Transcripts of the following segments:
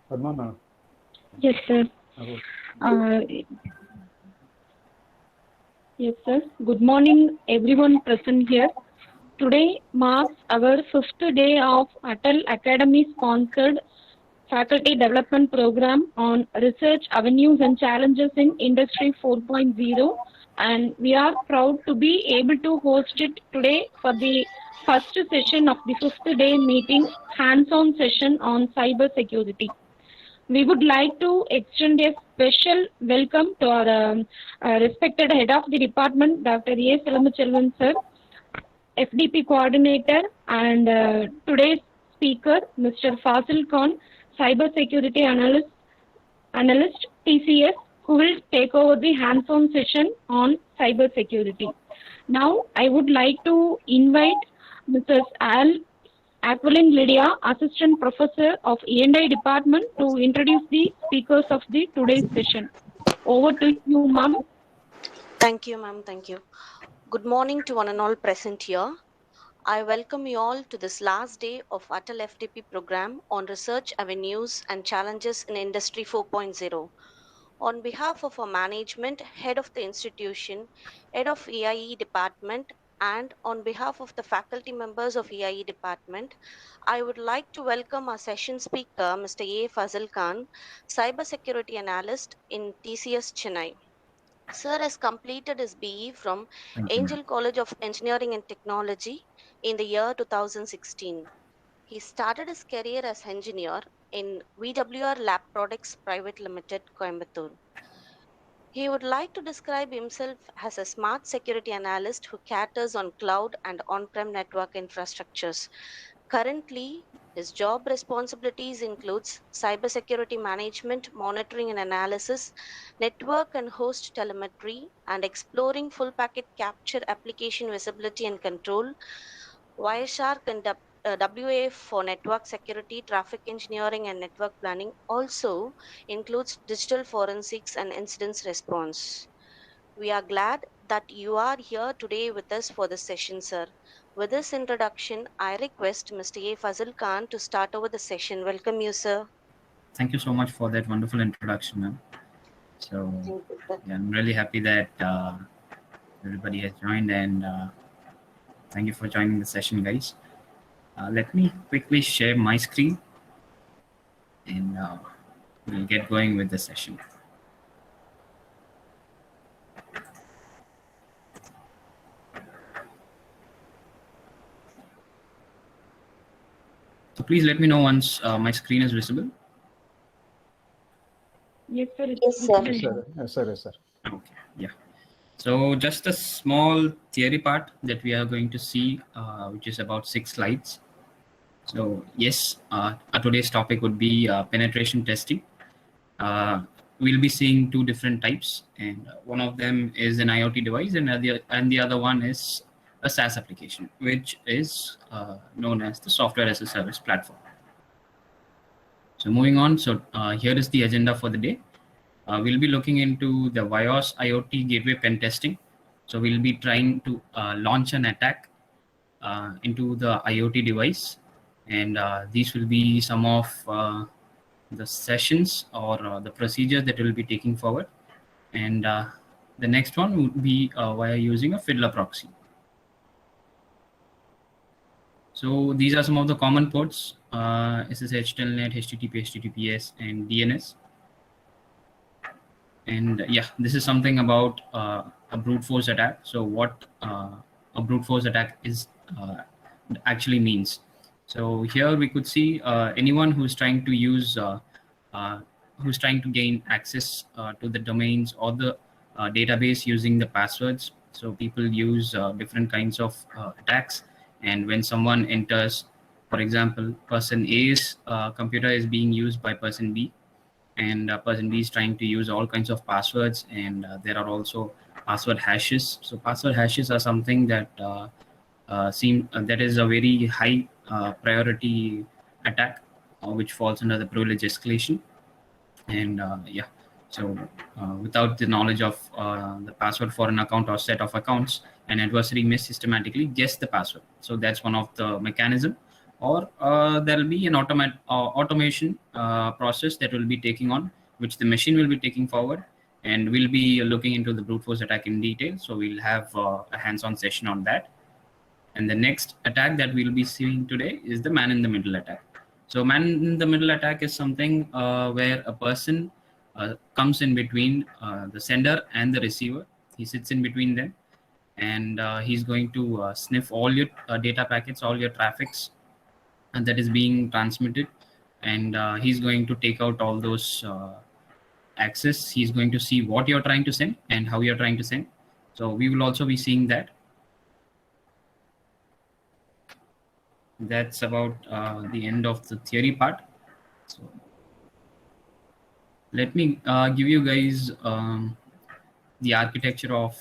Padma? Yes, sir. Yes, sir. Good morning, everyone present here. Today marks our fifth day of ATAL Academy-sponsored faculty development program on research avenues and challenges in Industry 4.0, and we are proud to be able to host it today for the first session of the fifth day meeting, hands-on session on cyber security. We would like to extend a special welcome to our respected head of the department, Dr. A. Selamachelvan, sir, FDP coordinator, and today's speaker, Mr. Fazil Khan, cybersecurity analyst TCS, who will take over the hands-on session on cybersecurity. Now, I would like to invite Mrs. Aquilin Lydia, Assistant Professor of E&I Department, to introduce the speakers of the today's session. Over to you, ma'am. Thank you, ma'am. Thank you. Good morning to one and all present here. I welcome you all to this last day of ATAL FDP program on research avenues and challenges in Industry 4.0. On behalf of our management, head of the institution, head of EIE department, and on behalf of the faculty members of EIE department, I would like to welcome our session speaker, Mr. A. Fazil Khan, cybersecurity analyst in TCS Chennai. Sir has completed his BE from Angel College of Engineering and Technology in the year 2016. He started his career as engineer in VWR Lab Products Private Limited, Coimbatore. He would like to describe himself as a smart security analyst who caters on cloud and on-prem network infrastructures. Currently, his job responsibilities includes cybersecurity management, monitoring and analysis, network and host telemetry, and exploring full packet capture application visibility and control, Wireshark and WA for network security, traffic engineering, and network planning also includes digital forensics and incidents response. We are glad that you are here today with us for this session, sir. With this introduction, I request Mr. A. Fazil Khan to start over the session. Welcome you, sir. Thank you so much for that wonderful introduction, ma'am. So, yeah, I'm really happy that everybody has joined, and thank you for joining the session, guys. Let me quickly share my screen, and we'll get going with the session. So please let me know once my screen is visible. Yes, sir. Yes, sir. Yes, sir. Yes, sir. Okay, yeah. So just a small theory part that we are going to see, which is about 6 slides. So yes, today's topic would be penetration testing. We'll be seeing 2 different types, and one of them is an IoT device, and the other one is a SaaS application, which is known as the software as a service platform. So moving on, so here is the agenda for the day. We'll be looking into the Wyos IoT gateway pen testing. So we'll be trying to launch an attack into the IoT device, and these will be some of the sessions or the procedure that we'll be taking forward. And the next one would be via using a Fiddler proxy. So these are some of the common ports: SSH, Telnet, HTTP, HTTPS, and DNS. And yeah, this is something about a brute force attack. So what a brute force attack is actually means. So here we could see anyone who's trying to use, who's trying to gain access to the domains or the database using the passwords. So people use different kinds of attacks. And when someone enters, for example, person A's computer is being used by person B, and person B is trying to use all kinds of passwords, and there are also password hashes. So password hashes are something that that is a very high priority attack, which falls under the privilege escalation. And yeah, so without the knowledge of the password for an account or set of accounts, an adversary may systematically guess the password. So that's one of the mechanism or there will be an automation process that will be taking on, which the machine will be taking forward, and we'll be looking into the brute force attack in detail. So we'll have a hands-on session on that. And the next attack that we'll be seeing today is the man-in-the-middle attack. So man-in-the-middle attack is something where a person comes in between the sender and the receiver. He sits in between them, and he's going to sniff all your data packets, all your traffics, and that is being transmitted. And he's going to take out all those access. He's going to see what you're trying to send and how you're trying to send. So we will also be seeing that. That's about the end of the theory part. So let me give you guys the architecture of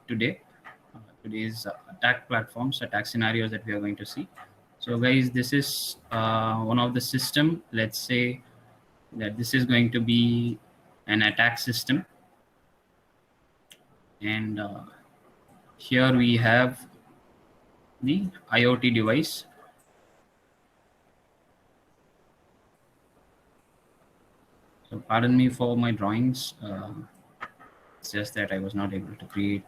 today's attack platforms, attack scenarios that we are going to see. So guys, this is one of the system. Let's say that this is going to be an attack system, and here we have the IoT device. So pardon me for my drawings. It's just that I was not able to create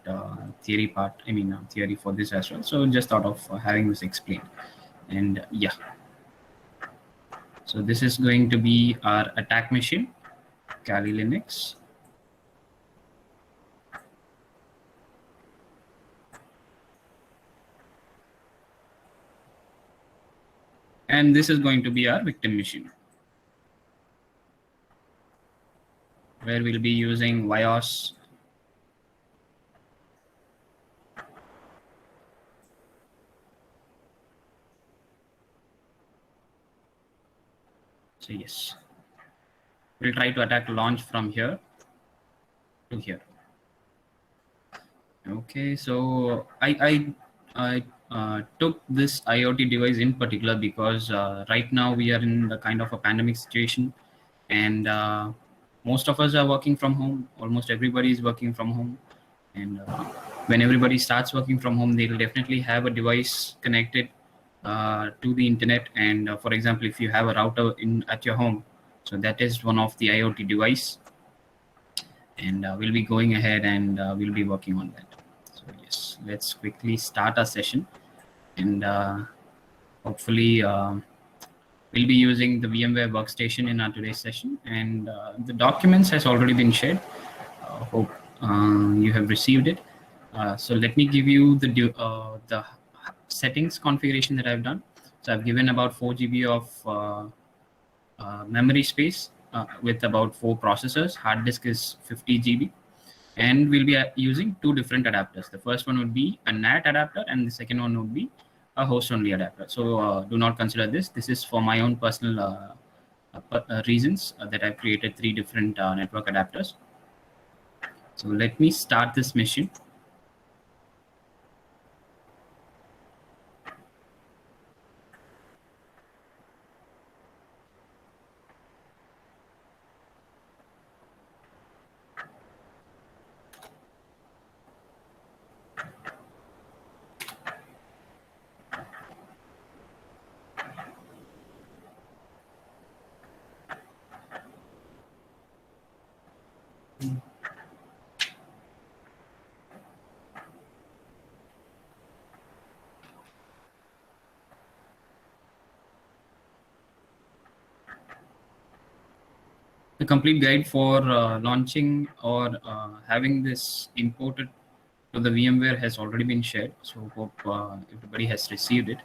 theory for this as well. So just thought of having this explained. And yeah. So this is going to be our attack machine, Kali Linux. And this is going to be our victim machine, where we'll be using Wyos. So yes, we'll try to attack launch from here to here. Okay, so I took this IoT device in particular because right now we are in the kind of a pandemic situation, and most of us are working from home. Almost everybody is working from home, and when everybody starts working from home, they'll definitely have a device connected to the internet. And for example, if you have a router at your home, so that is one of the IoT device, and we'll be going ahead and we'll be working on that. So yes, let's quickly start our session, and hopefully we'll be using the VMware workstation in our today's session, and the documents has already been shared. Hope you have received it. So let me give you the settings configuration that I've done. So I've given about 4 GB of memory space with about 4 processors. Hard disk is 50 GB. And we'll be using 2 different adapters. The first one would be a NAT adapter, and the second one would be a host-only adapter. So do not consider this. This is for my own personal reasons that I've created 3 different network adapters. So let me start this machine. The complete guide for launching or having this imported to the VMware has already been shared. So hope everybody has received it.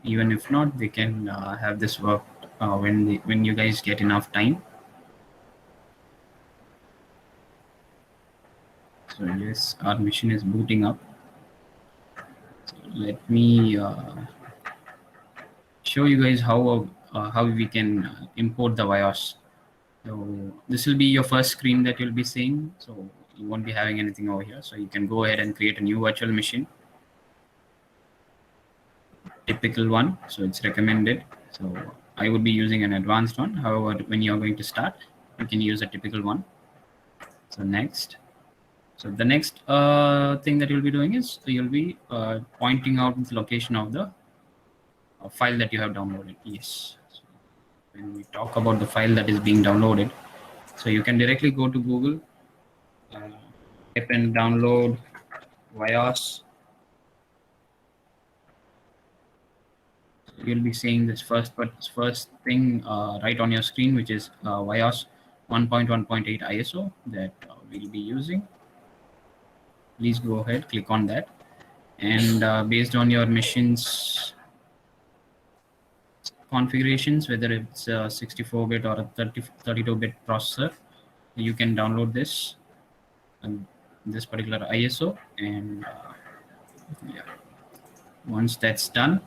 Even if not, they can have this work when you guys get enough time. So yes, our machine is booting up. So let me show you guys how we can import the Wyos. So this will be your first screen that you'll be seeing. So you won't be having anything over here. So you can go ahead and create a new virtual machine. Typical one. So it's recommended. So I would be using an advanced one. However, when you're going to start, you can use a typical one. So next. So the next thing that you'll be doing is you'll be pointing out the location of the file that you have downloaded. Yes. So when we talk about the file that is being downloaded, so you can directly go to Google, type in download Wyos. You'll be seeing this first thing right on your screen, which is Wyos 1.1.8 ISO that we'll be using. Please go ahead, click on that, and based on your machine's configurations, whether it's a 64-bit or a 32-bit processor, you can download this particular ISO, and yeah, once that's done,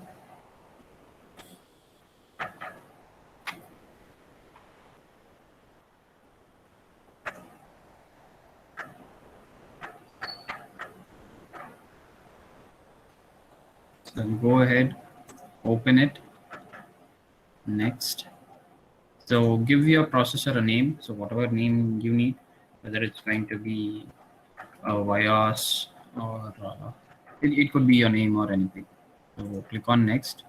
so go ahead, open it. Next, so give your processor a name, so whatever name you need, whether it's going to be Wyos or it could be your name or anything. So click on next.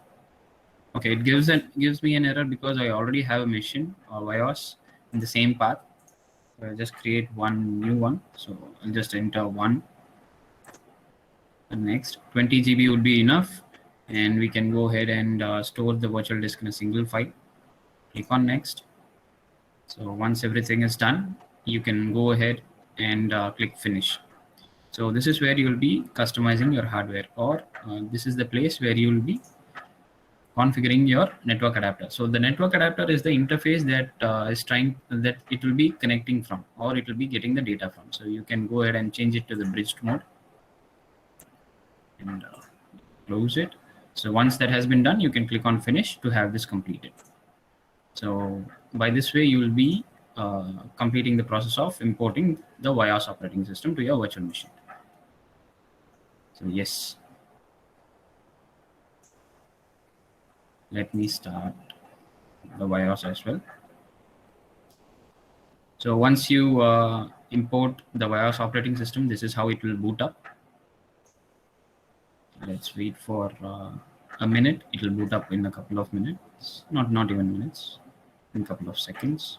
Okay, it gives me an error because I already have a machine or Wyos in the same path. So I'll just create one new one. So I'll just enter 1. And next, 20 GB would be enough, and we can go ahead and store the virtual disk in a single file. Click on next. So once everything is done, you can go ahead and click finish. So this is where you will be customizing your hardware, or this is the place where you will be configuring your network adapter. So the network adapter is the interface that that it will be connecting from, or it will be getting the data from. So you can go ahead and change it to the bridged mode and close it. So once that has been done, you can click on finish to have this completed. So by this way, you will be completing the process of importing the Wyos operating system to your virtual machine. So yes, let me start the Wyos as well. So once you import the Wyos operating system, this is how it will boot up. Let's wait for a minute. It will boot up in a couple of minutes, not even minutes, in a couple of seconds.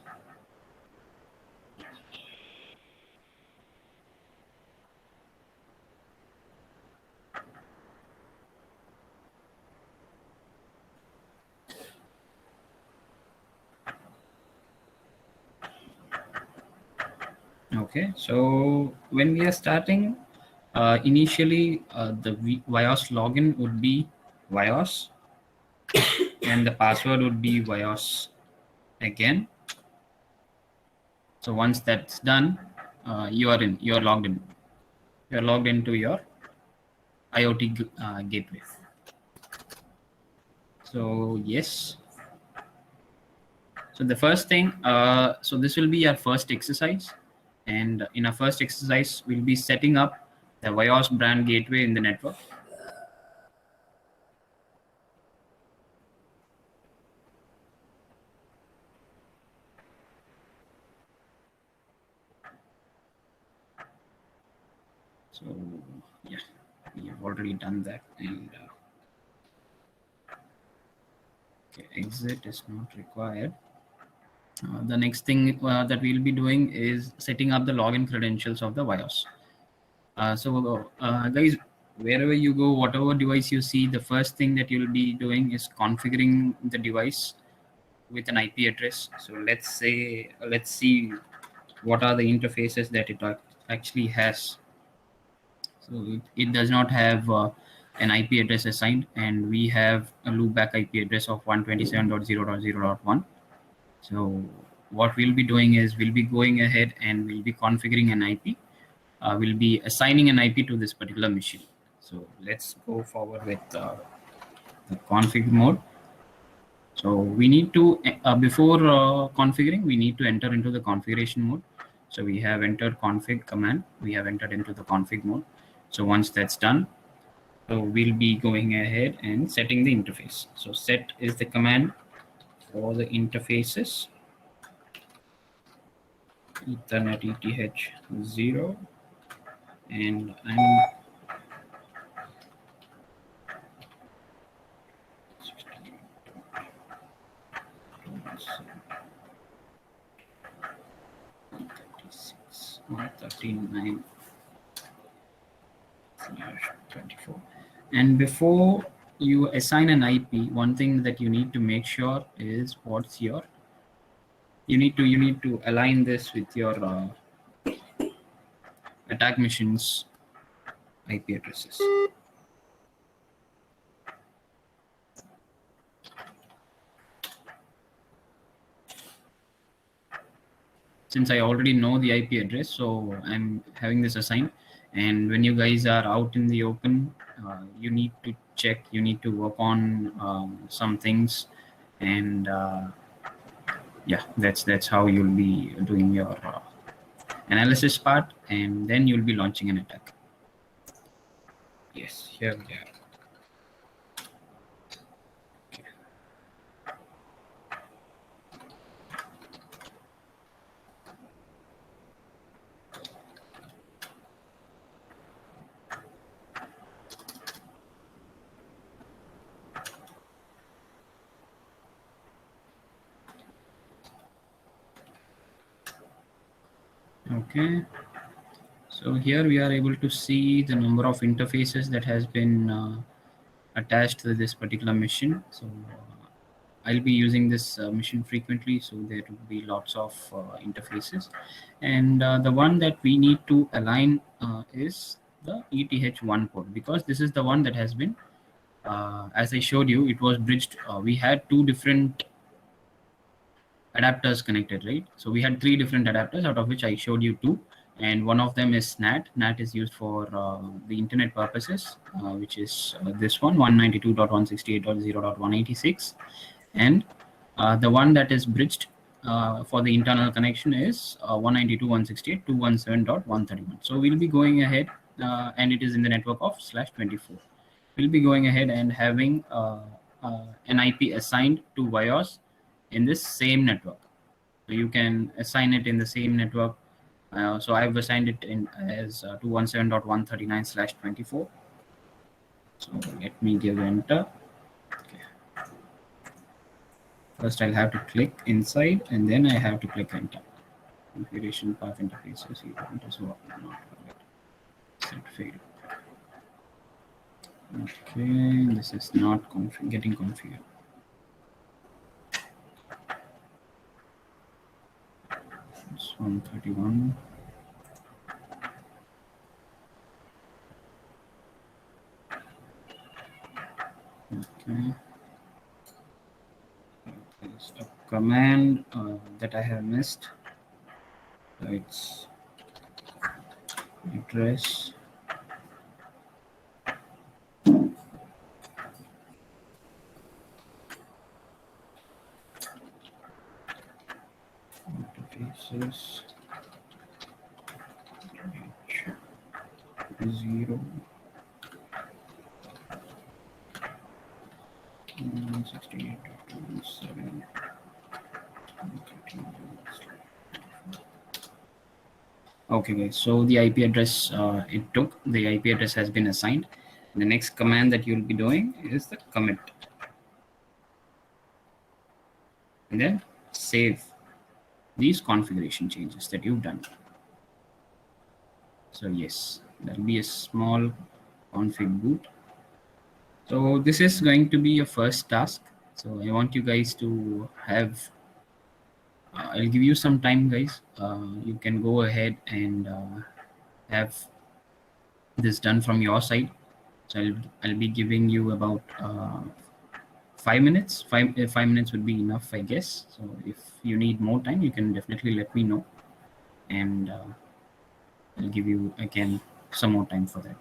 Okay, so when we are starting, initially the Wyos login would be Wyos, and the password would be Wyos again. So once that's done, you are logged in. You are logged into your IoT gateway. So yes. So the first thing, so this will be our first exercise. And in our first exercise, we'll be setting up the Wyos brand gateway in the network. So yeah, we have already done that. And okay, exit is not required. The next thing that we'll be doing is setting up the login credentials of the Wyos. Guys, wherever you go, whatever device you see, the first thing that you'll be doing is configuring the device with an IP address. So let's see what are the interfaces that it actually has. So it does not have an IP address assigned, and we have a loopback IP address of 127.0.0.1. So what we'll be doing is we'll be going ahead and we'll be configuring an IP. We'll be assigning an IP to this particular machine. So let's go forward with the config mode. So we need to, before configuring, we need to enter into the configuration mode. So we have entered config command. We have entered into the config mode. So once that's done, so we'll be going ahead and setting the interface. So set is the command for the interfaces. Ethernet ETH 0, and I'm 139/24. And before you assign an IP, one thing that you need to make sure is what's your you need to align this with your attack machine's IP addresses. Since I already know the IP address, so I'm having this assigned. And when you guys are out in the open, you need to check, you need to work on some things, and yeah, that's how you'll be doing your analysis part, and then you'll be launching an attack. Yes, here we are. Okay, so here we are able to see the number of interfaces that has been attached to this particular machine. So I'll be using this machine frequently, so there will be lots of interfaces. And the one that we need to align is the ETH1 port, because this is the one that has been, as I showed you, it was bridged. We had two different adapters connected, right? So we had three different adapters, out of which I showed you two, and one of them is NAT. NAT is used for the internet purposes, which is this one, 192.168.0.186, and the one that is bridged for the internal connection is 192.168.217.131. So we'll be going ahead, and it is in the network of /24. We'll be going ahead and having an IP assigned to Wyos in this same network. So you can assign it in the same network. So I've assigned it in as 217.139/24. So let me give enter. Okay. First I'll have to click inside, and then I have to click enter. Configuration path interfaces, you want as well. Not set failed. Okay, this is not getting configured. It's 131. Okay. There's a command that I have missed. So it's address interfaces 0 168.7. Okay, guys. So the IP address it took, the IP address has been assigned. The next command that you'll be doing is the commit, and then save these configuration changes that you've done. So yes, there'll be a small config boot. So this is going to be your first task. So I want you guys to have, I'll give you some time, guys. You can go ahead and have this done from your side. So I'll be giving you about 5 minutes. 5 minutes would be enough, I guess. So if you need more time, you can definitely let me know, and I'll give you again some more time for that.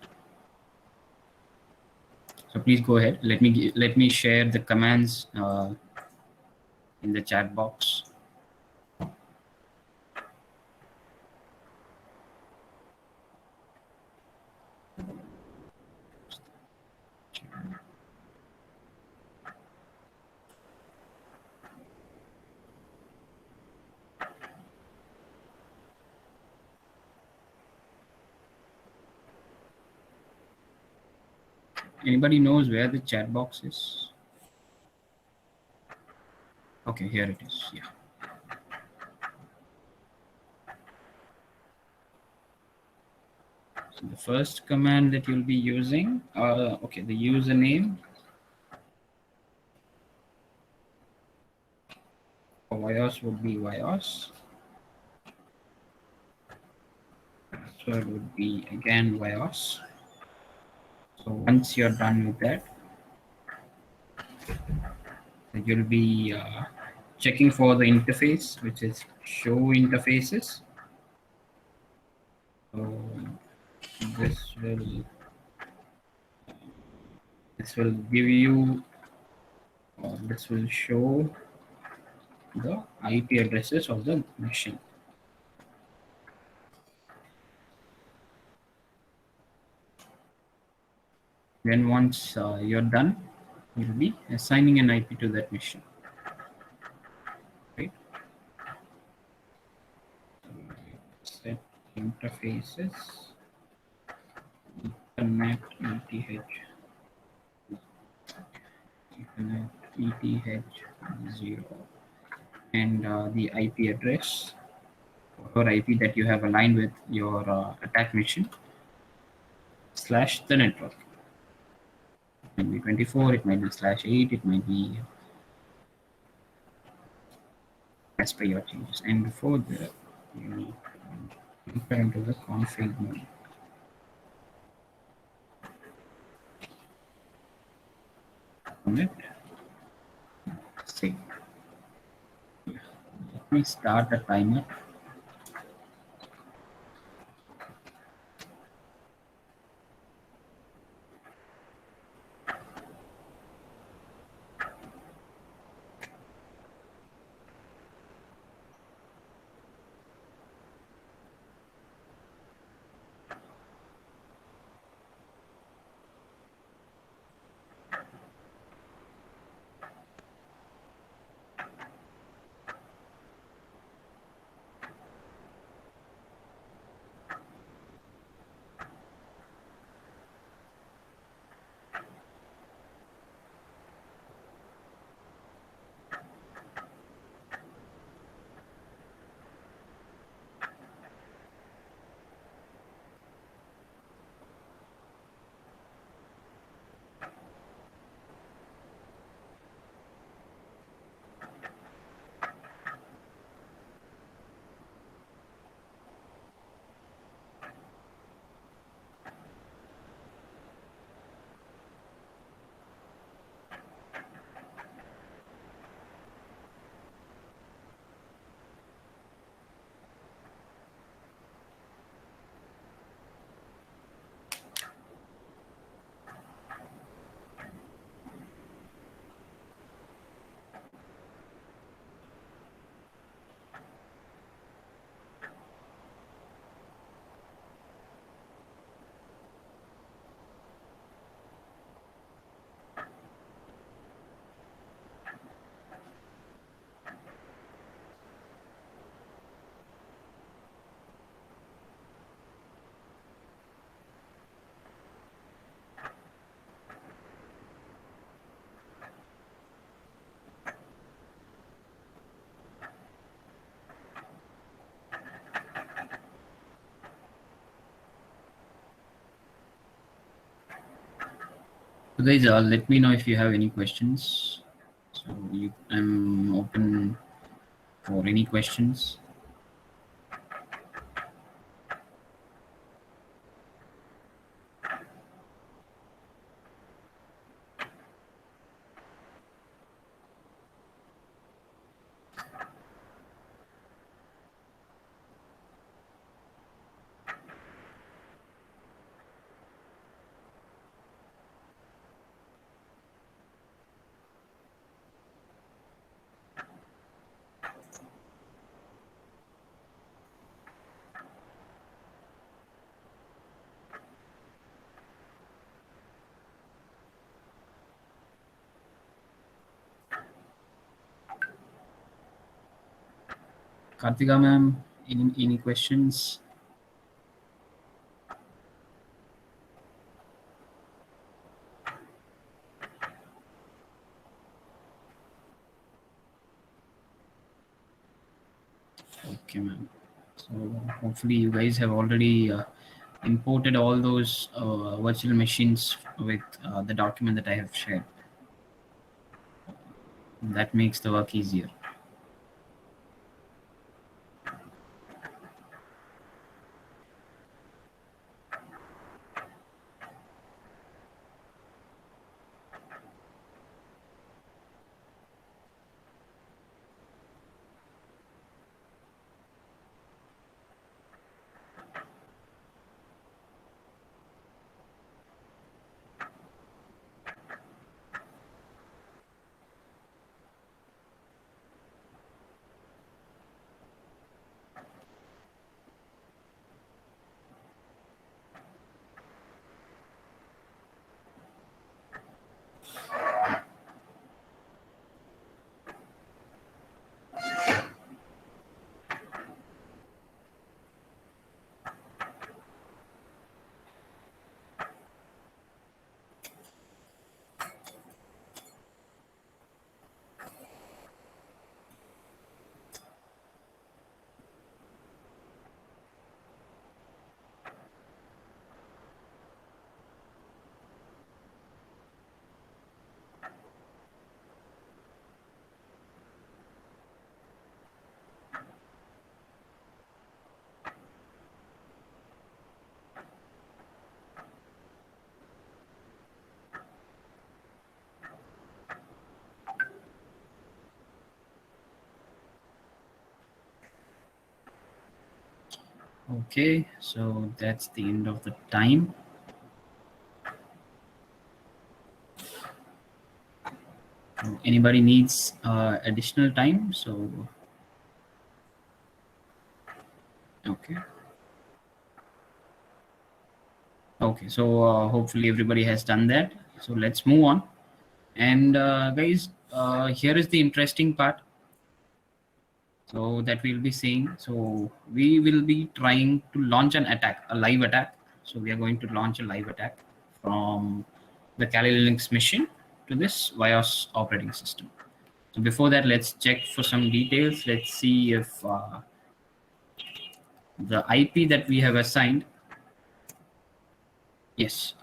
So please go ahead. Let me share the commands in the chat box. Anybody knows where the chat box is? Okay, here it is. Yeah. The first command that you'll be using, okay, the username for Wyos would be Wyos. Password would be again Wyos. So once you're done with that, you'll be checking for the interface, which is show interfaces. So this will give you, or this will show the IP addresses of the machine. Then once you're done, you'll be assigning an IP to that machine. Right? Set interfaces, Ethernet ETH0, and the IP address or IP that you have aligned with your attack machine / the network. It might be 24, it might be /8, it might be as per your changes. And before that, you need to enter into the config mode. Commit, save. Let me start the timer. So guys, let me know if you have any questions. So I'm open for any questions. Kartika ma'am, any questions? Okay, ma'am. So hopefully you guys have already imported all those virtual machines with the document that I have shared. That makes the work easier. Okay, so that's the end of the time. Anybody needs additional time? So, okay. Okay, so hopefully everybody has done that. So let's move on. And guys, here is the interesting part. So that we'll be seeing. So we will be trying to launch an attack, a live attack. So we are going to launch a live attack from the Kali Linux machine to this Wyos operating system. So before that, let's check for some details. Let's see if the IP that we have assigned, yes,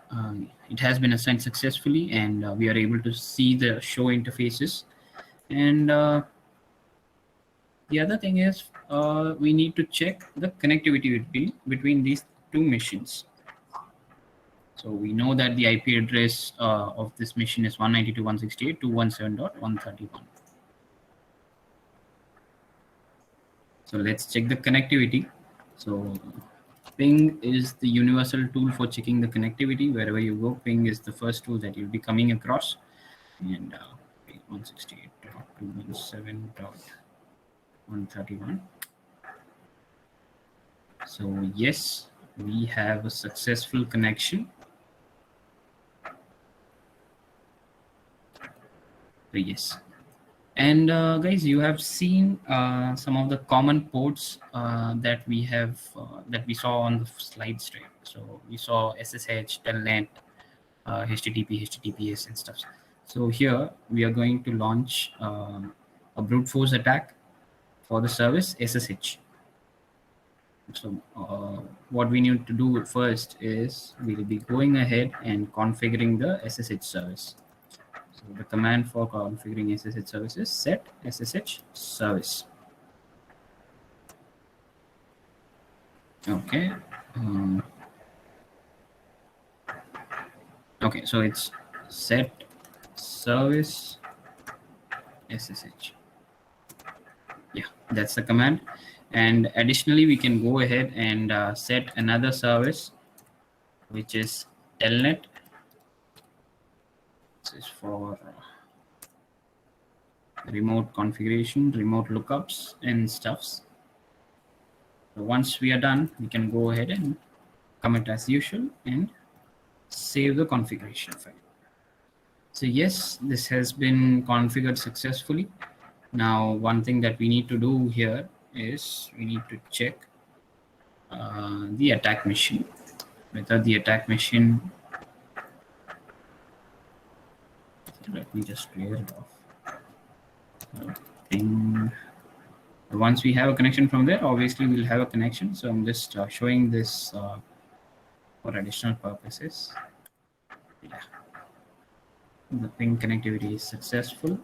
it has been assigned successfully, and we are able to see the show interfaces. And the other thing is we need to check the connectivity between these two machines. So we know that the IP address of this machine is 192.168.217.131. So let's check the connectivity. So ping is the universal tool for checking the connectivity. Wherever you go, ping is the first tool that you'll be coming across. And 168.217.131. So yes, we have a successful connection. So yes. And guys, you have seen some of the common ports that we have that we saw on the slides, right? So we saw SSH, Telnet, HTTP, HTTPS, and stuff. So here we are going to launch a brute force attack for the service SSH. So what we need to do first is we'll be going ahead and configuring the SSH service. So the command for configuring SSH service is set SSH service. Okay. Okay, so it's set service SSH. Yeah, that's the command. And additionally, we can go ahead and set another service, which is telnet. This is for remote configuration, remote lookups, and stuffs. So once we are done, we can go ahead and commit as usual and save the configuration file. So yes, this has been configured successfully. Now, one thing that we need to do here is we need to check the attack machine, whether the attack machine, let me just clear it off. Once we have a connection from there, obviously we'll have a connection. So I'm just showing this for additional purposes. Yeah. The ping connectivity is successful.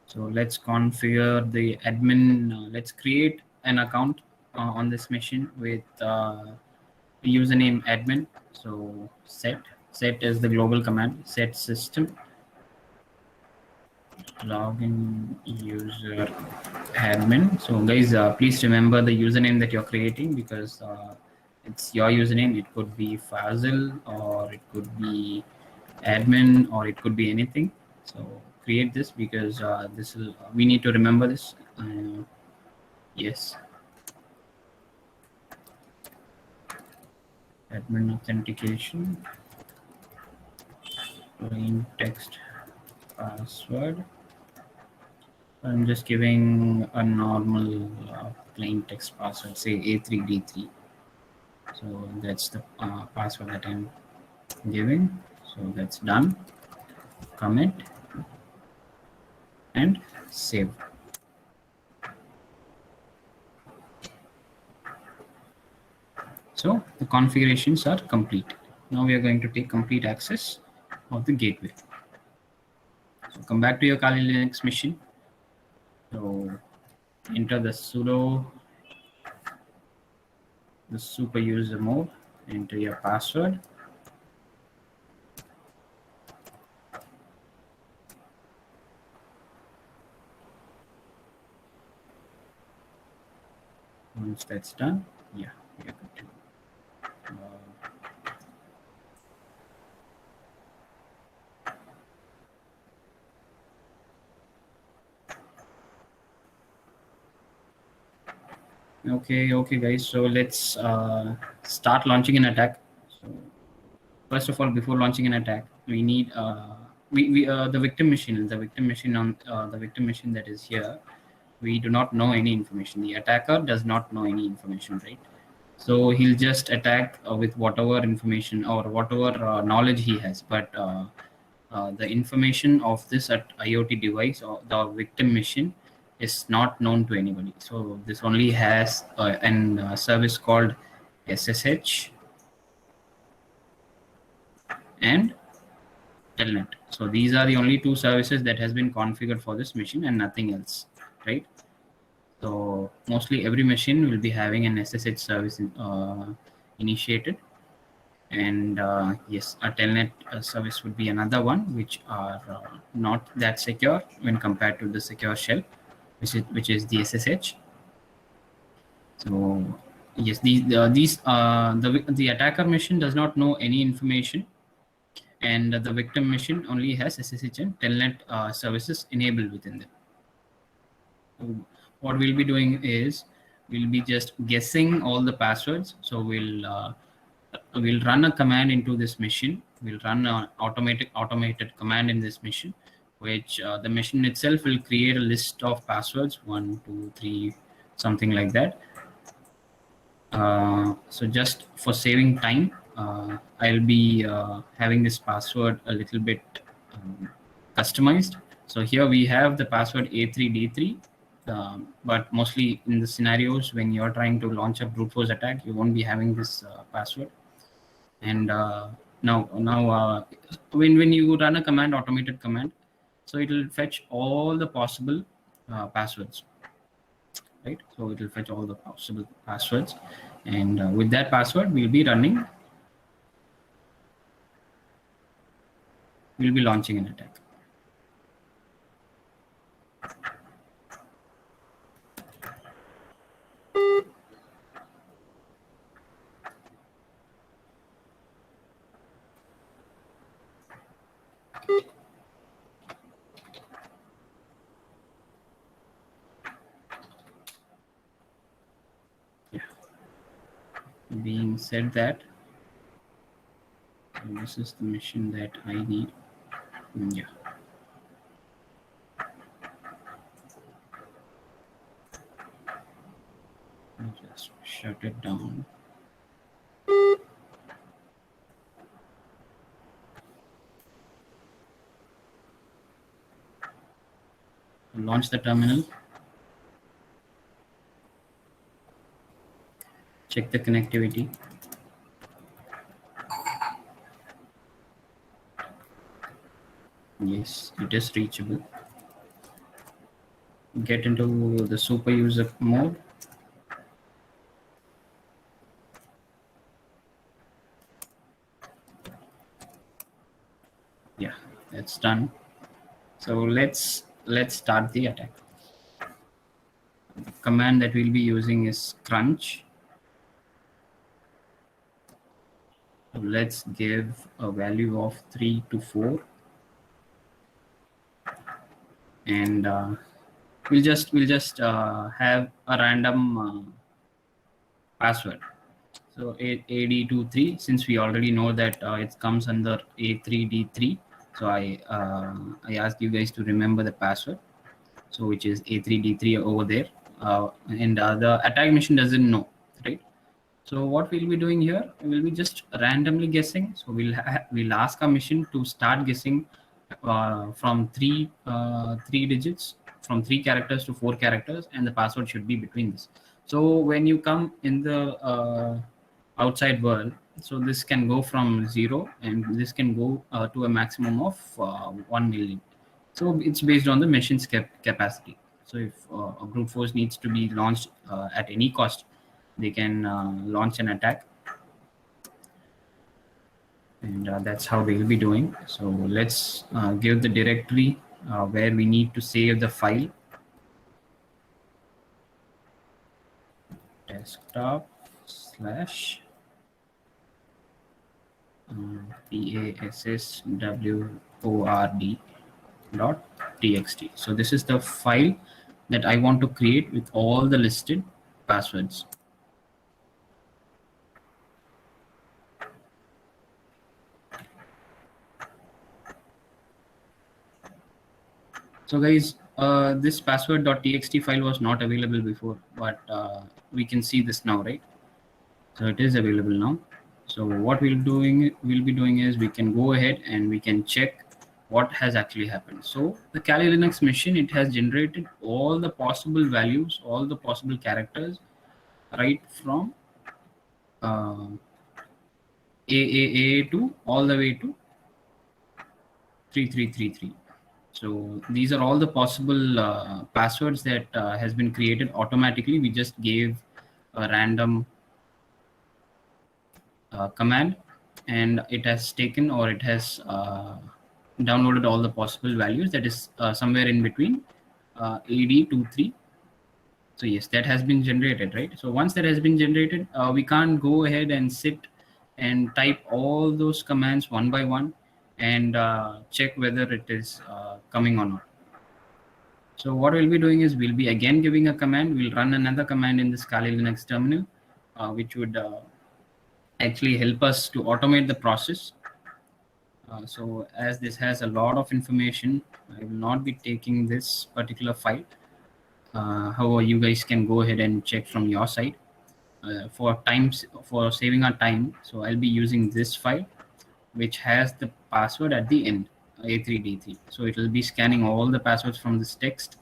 So let's configure the admin. Let's create an account on this machine with username admin. So set is the global command, set system login user admin. So guys, please remember the username that you're creating, because it's your username. It could be Fazil, or it could be admin, or it could be anything. So create this, because this will, we need to remember this. Yes, admin authentication, plain text password. I'm just giving a normal plain text password, say A3D3. So that's the password that I'm giving. So that's done. Commit and save. So the configurations are complete. Now we are going to take complete access of the gateway. So come back to your Kali Linux machine. So enter the sudo, the super user mode, enter your password. Once that's done, yeah, we are good to go. Okay guys, so let's start launching an attack. So first of all, before launching an attack, we need the victim machine that is here. We do not know any information. The attacker does not know any information, right? So he'll just attack with whatever information or whatever knowledge he has, but the information of this IoT device or the victim machine is not known to anybody. So this only has an service called SSH and Telnet. So these are the only two services that has been configured for this machine and nothing else, right? So mostly every machine will be having an SSH service initiated, and yes, a telnet service would be another one, which are not that secure when compared to the secure shell, which is the SSH. So yes, the attacker machine does not know any information, and the victim machine only has SSH and telnet services enabled within them. So what we'll be doing is we'll be just guessing all the passwords. So we'll run a command into this machine. We'll run an automated command in this machine, which the machine itself will create a list of passwords, 1, 2, 3, something like that. So just for saving time, I'll be having this password a little bit customized. So here we have the password A3D3, but mostly in the scenarios when you're trying to launch a brute force attack, you won't be having this password. And now when you run a command, automated command, so it will fetch all the possible passwords, right? So it will fetch all the possible passwords, and with that password we'll be launching an attack. Being said that, this is the machine that I need. Yeah. I'll just shut it down. launch the terminal, check the connectivity. Yes, it is reachable. Get into the super user mode. Yeah, that's done. So let's start the attack. The command that we'll be using is crunch. So let's give a value of 3 to 4, and we'll just have a random password. So AD23, since we already know that it comes under A3D3, so I asked you guys to remember the password. So which is A3D3 over there, and the attack machine doesn't know, right? So what we'll be doing here, we'll be just randomly guessing. So we'll ask our machine to start guessing from three digits, from 3 characters to 4 characters, and the password should be between this. So when you come in the outside world, so this can go from 0, and this can go to a maximum of 1 million. So it's based on the machine's capacity. So if a brute force needs to be launched at any cost, they can launch an attack, and that's how we'll be doing. So let's give the directory where we need to save the file. Desktop slash password.txt. So this is the file that I want to create with all the listed passwords. So guys, this password.txt file was not available before, but we can see this now, right? So it is available now. So what we'll be doing is we can go ahead and we can check what has actually happened. So the Kali Linux machine, it has generated all the possible values, all the possible characters, right from AAA to all the way to 3333. So these are all the possible passwords that has been created automatically. We just gave a random command, and it has taken, or it has downloaded all the possible values, that is somewhere in between AD23. So yes, that has been generated, right? So once that has been generated, we can't go ahead and sit and type all those commands one by one and check whether it is coming or not. So what we'll be doing is we'll be again giving a command. We'll run another command in this Kali Linux terminal, which would actually help us to automate the process. So as this has a lot of information, I will not be taking this particular file. However, you guys can go ahead and check from your side. For saving our time, so I'll be using this file, which has the password at the end, A3D3. So it will be scanning all the passwords from this text,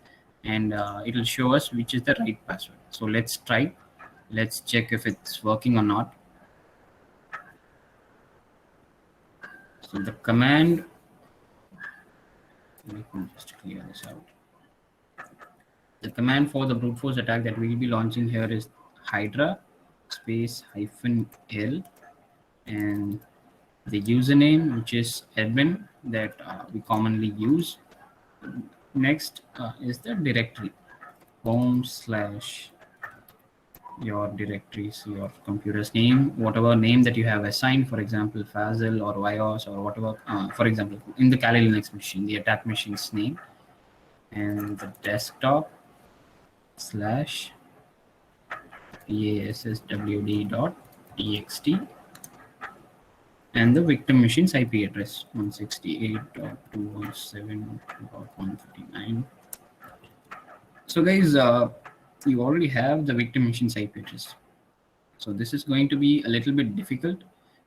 and it will show us which is the right password. So let's try. Let's check if it's working or not. So the command, let me just clear this out. The command for the brute force attack that we will be launching here is Hydra space -L, and the username, which is admin, that we commonly use. Next is the directory, home / your directories, your computer's name, whatever name that you have assigned, for example, Fazil or Wyos or whatever, for example, in the Kali Linux machine, the attack machine's name, and the desktop /passwd.txt, and the victim machine's IP address 168.217.159. So guys, you already have the victim machine's IP address. So this is going to be a little bit difficult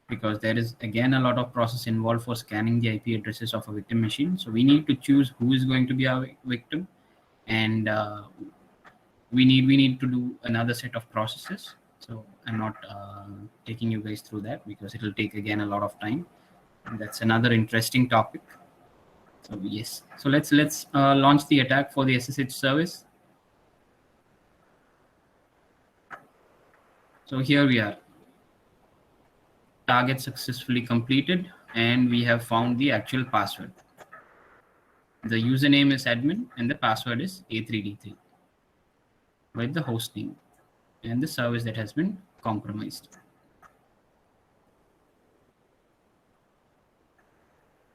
because there is again a lot of process involved for scanning the IP addresses of a victim machine. So we need to choose who is going to be our victim, and we need to do another set of processes. So I'm not taking you guys through that because it will take again a lot of time. And that's another interesting topic. So yes, so let's launch the attack for the SSH service. So here we are. Target successfully completed, and we have found the actual password. The username is admin and the password is A3D3 with the host name and the service that has been compromised.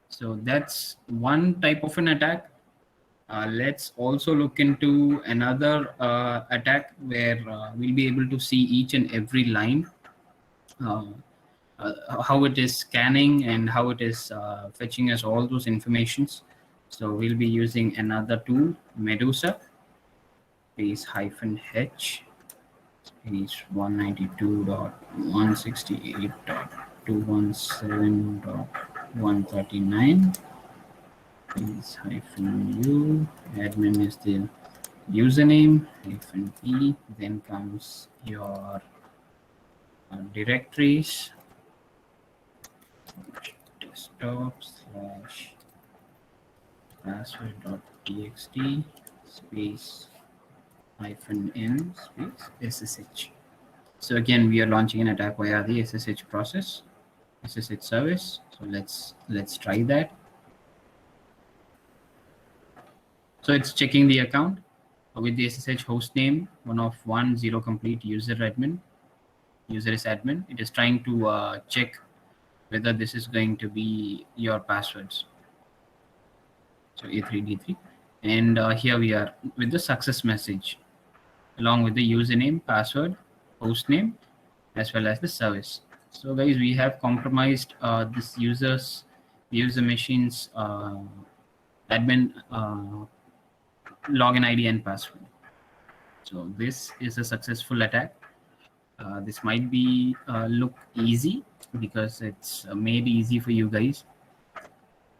So that's one type of an attack. Let's also look into another attack where we'll be able to see each and every line, how it is scanning and how it is fetching us all those informations. So we'll be using another tool, Medusa, space -h, space 192.168.217.139. Space -u, admin is the username, -p, then comes your directories, desktop / password.txt, space -n, space SSH. So again, we are launching an attack via the SSH process, SSH service. So let's try that. So it's checking the account with the SSH host name 1 complete user admin. User is admin. It is trying to check whether this is going to be your passwords. So A3D3, and here we are with the success message along with the username, password, host name, as well as the service. So guys, we have compromised this user machines admin login ID and password. So this is a successful attack. This might be look easy because it's made easy for you guys,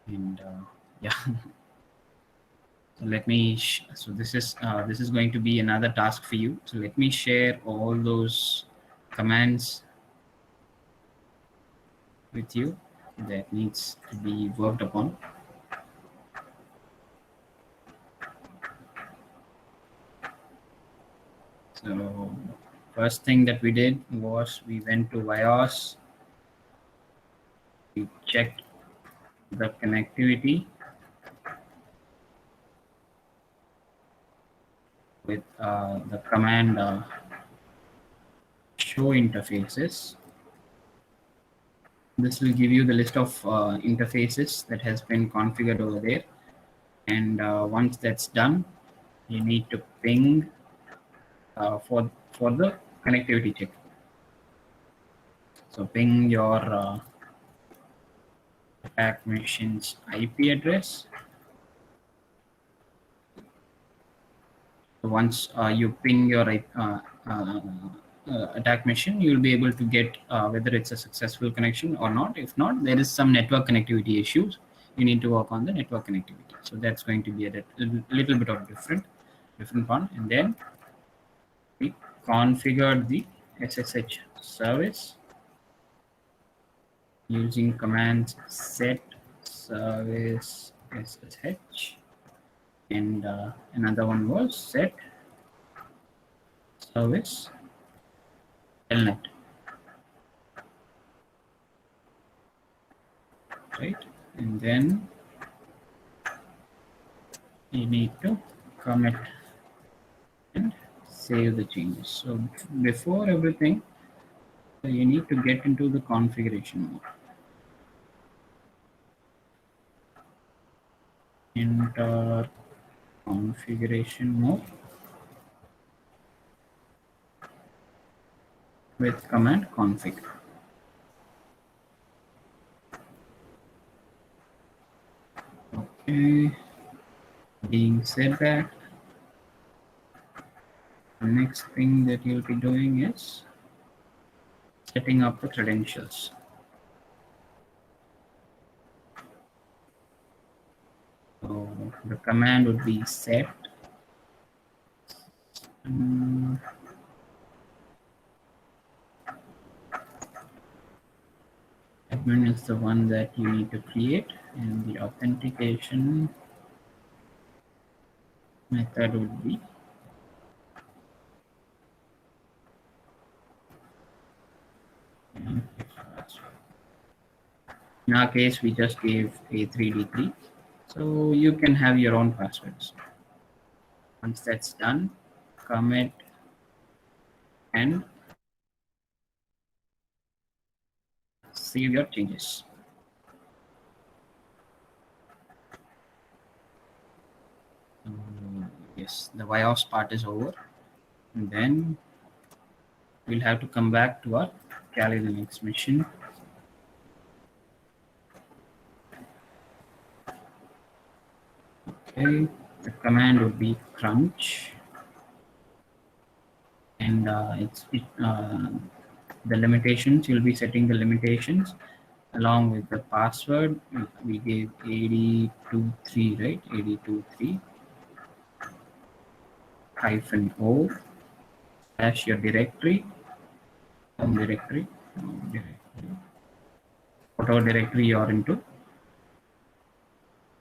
and yeah. So let me. So this is going to be another task for you. So let me share all those commands with you that needs to be worked upon. So first thing that we did was we went to Wyos. We checked the connectivity with the command show interfaces. This will give you the list of interfaces that has been configured over there. And once that's done, you need to ping for the connectivity check. So ping your attack machine's IP address. So once you ping your attack machine, you'll be able to get whether it's a successful connection or not. If not, there is some network connectivity issues. You need to work on the network connectivity. So that's going to be a little bit of different one. And then we configured the SSH service using commands set service SSH, and another one was set service telnet, right? And then you need to commit and save the changes. So before everything, you need to get into the configuration mode. Enter configuration mode with command config. Okay, being said that, the next thing that you'll be doing is setting up the credentials. So the command would be set admin is the one that you need to create, and the authentication method would be in our case we just gave A3D3, so you can have your own passwords. Once that's done, commit and save your changes. Yes, the Wyos part is over, and then we'll have to come back to our Kali Linux machine. Okay, the command would be crunch, and the limitations, you'll be setting the limitations along with the password. We gave 8023, right? 8023 -o / your directory, home directory, whatever directory you're into,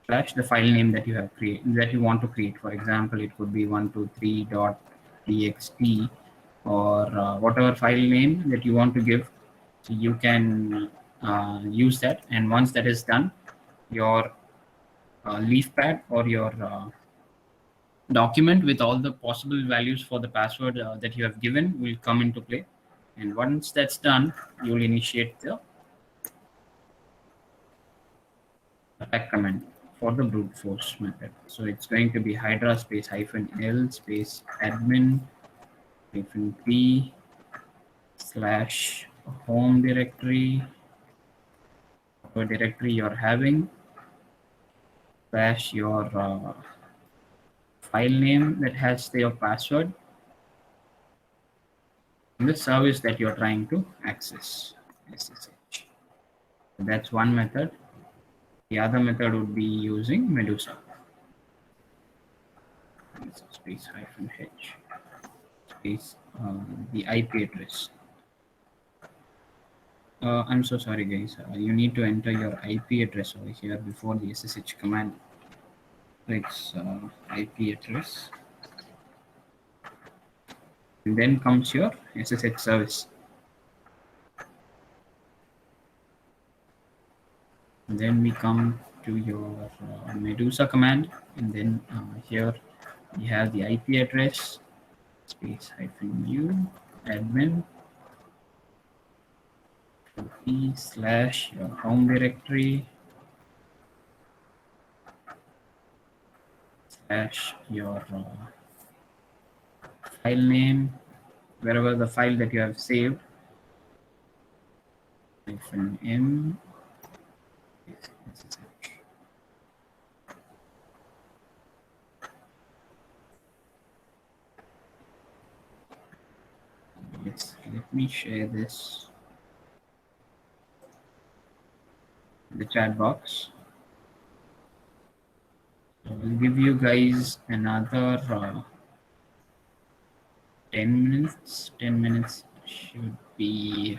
/ the file name that you have created, that you want to create. For example, it could be 123.txt or whatever file name that you want to give. So you can use that, and once that is done, your leaf pad or your document with all the possible values for the password that you have given will come into play. And once that's done, you will initiate the attack command for the brute force method. So it's going to be hydra space -l space admin -p / home directory, whatever directory you're having, / your file name that has your password, and the service that you're trying to access, SSH. That's one method. The other method would be using Medusa. Space -h space the IP address. I'm so sorry, guys. You need to enter your IP address over here before the SSH command. It's IP address. And then comes your SSH service. And then we come to your Medusa command, and then here we have the IP address space -u admin p / your home directory / your file name, wherever the file that you have saved, -m. Yes, let me share this in the chat box. So I'll give you guys another 10 minutes. 10 minutes should be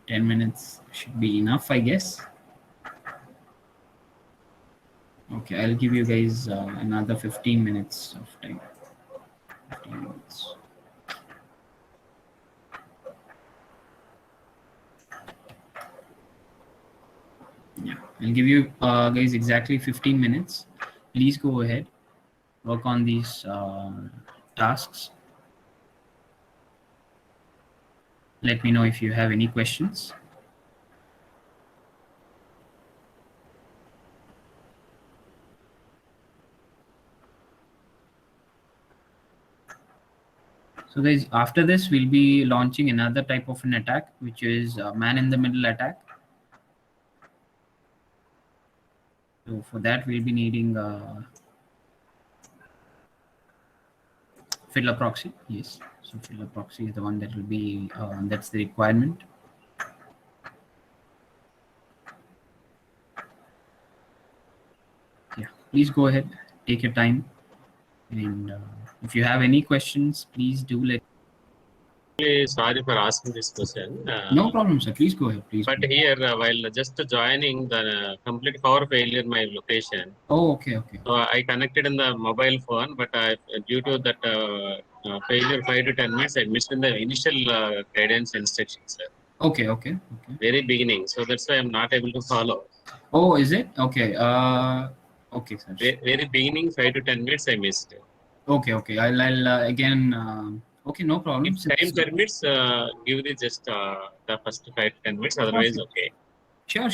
10 minutes should be enough, I guess. Okay, I'll give you guys another 15 minutes of time. 15 minutes. Yeah, I'll give you guys exactly 15 minutes. Please go ahead, work on these tasks. Let me know if you have any questions. So guys, after this, we'll be launching another type of an attack, which is man-in-the-middle attack. So for that, we'll be needing Fiddler proxy. Yes, so Fiddler proxy is the one that will be, that's the requirement. Yeah, please go ahead, take your time. And if you have any questions, please do let Sorry for asking this question. No problem, sir. Please go ahead. Please. But here, while just joining the complete power failure my location. Oh, okay. So I connected in the mobile phone, but due to that failure 5 to 10 minutes, I missed in the initial guidance instructions, sir. Okay. Very beginning. So that's why I'm not able to follow. Oh, is it? Okay. Okay, sir. Very beginning, 5 to 10 minutes, I missed. Okay. I'll again. Okay, no problem. If time permits, give the just the first 5 to 10 minutes. Otherwise, okay. Sure.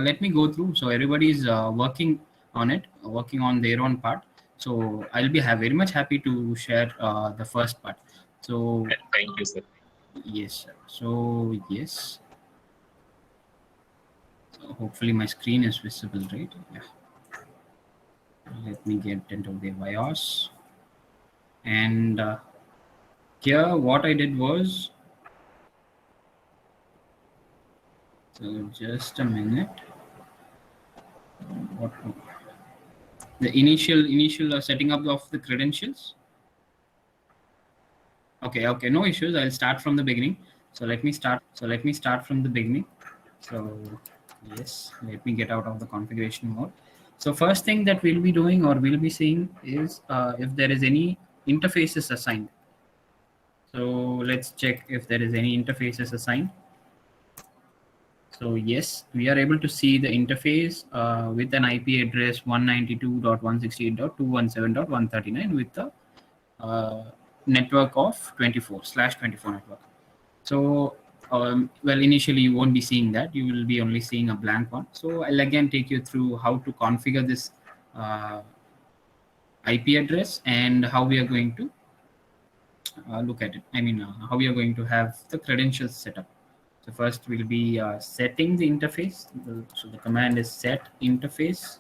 Let me go through. So everybody's working on it, working on their own part. So I'll be very much happy to share the first part. So thank you, sir. Yes, sir. So yes. So hopefully my screen is visible, right? Yeah. Let me get into the Wyos. And here what I did was, so just a minute. What the initial setting up of the credentials? Okay, no issues. I'll start from the beginning. So let me start from the beginning. So yes, let me get out of the configuration mode. So first thing that we'll be doing or we'll be seeing is if there is any interfaces assigned. So let's check if there is any interfaces assigned. So yes, we are able to see the interface with an IP address 192.168.217.139 with the network of 24/24 network. So well, initially you won't be seeing that. You will be only seeing a blank one. So I'll again take you through how to configure this IP address and how we are going to look at it. I mean, how we are going to have the credentials set up. So first we'll be setting the interface. So the command is set interface.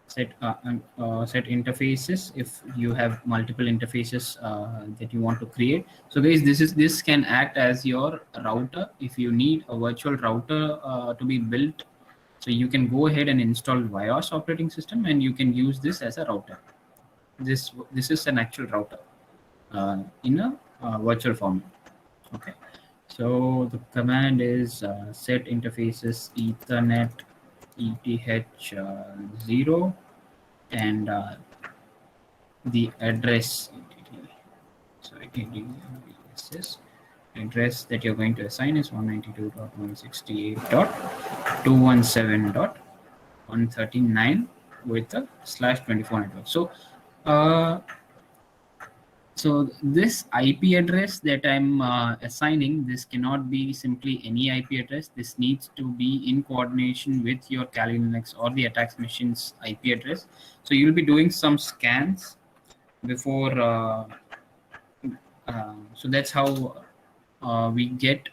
Set interfaces if you have multiple interfaces that you want to create. So guys, this can act as your router if you need a virtual router to be built. So you can go ahead and install Wyos operating system and you can use this as a router. This is an actual router in a virtual format. Okay. So the command is set interfaces Ethernet ETH0 and the address. Sorry, address that you're going to assign is 192.168.217.139 with the /24 network. So this IP address that I'm assigning, this cannot be simply any IP address. This needs to be in coordination with your Kali Linux or the attack machine's IP address. So you'll be doing some scans before. So that's how we get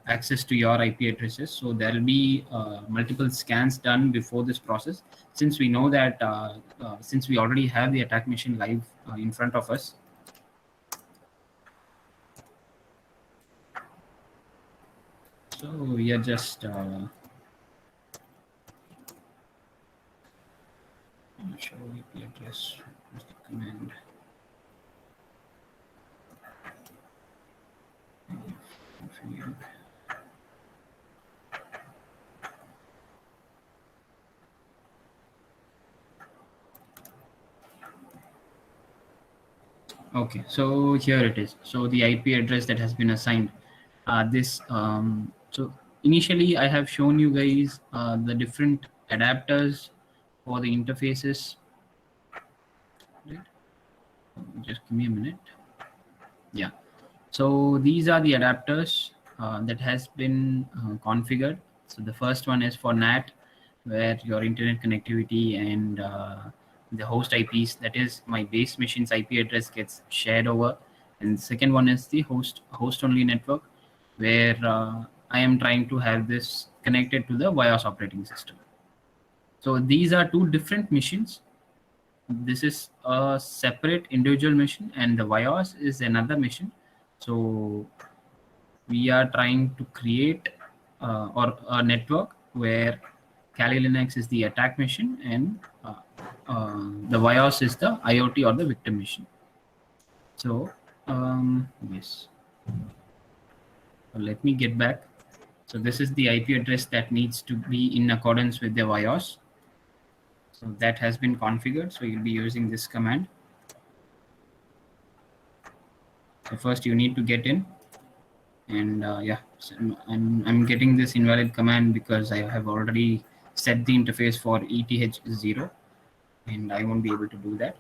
access to your IP addresses. So there will be multiple scans done before this process. Since we know that, since we already have the attack machine live in front of us. So we are just show IP address command. Okay, so here it is. So the IP address that has been assigned. So initially I have shown you guys the different adapters for the interfaces. Right? Just give me a minute. Yeah. So these are the adapters that has been configured. So the first one is for NAT, where your internet connectivity and the host IPs, that is my base machine's IP address, gets shared over. And the second one is the host only network, where I am trying to have this connected to the Wyos operating system. So these are two different machines. This is a separate individual machine and the Wyos is another machine. So we are trying to create or a network where Kali Linux is the attack machine and the Wyos is the IoT or the victim machine. So Yes. So let me get back. So this is the IP address that needs to be in accordance with the Wyos. So that has been configured. So you'll be using this command. So first you need to get in, and yeah, so I'm getting this invalid command because I have already set the interface for ETH0, and I won't be able to do that.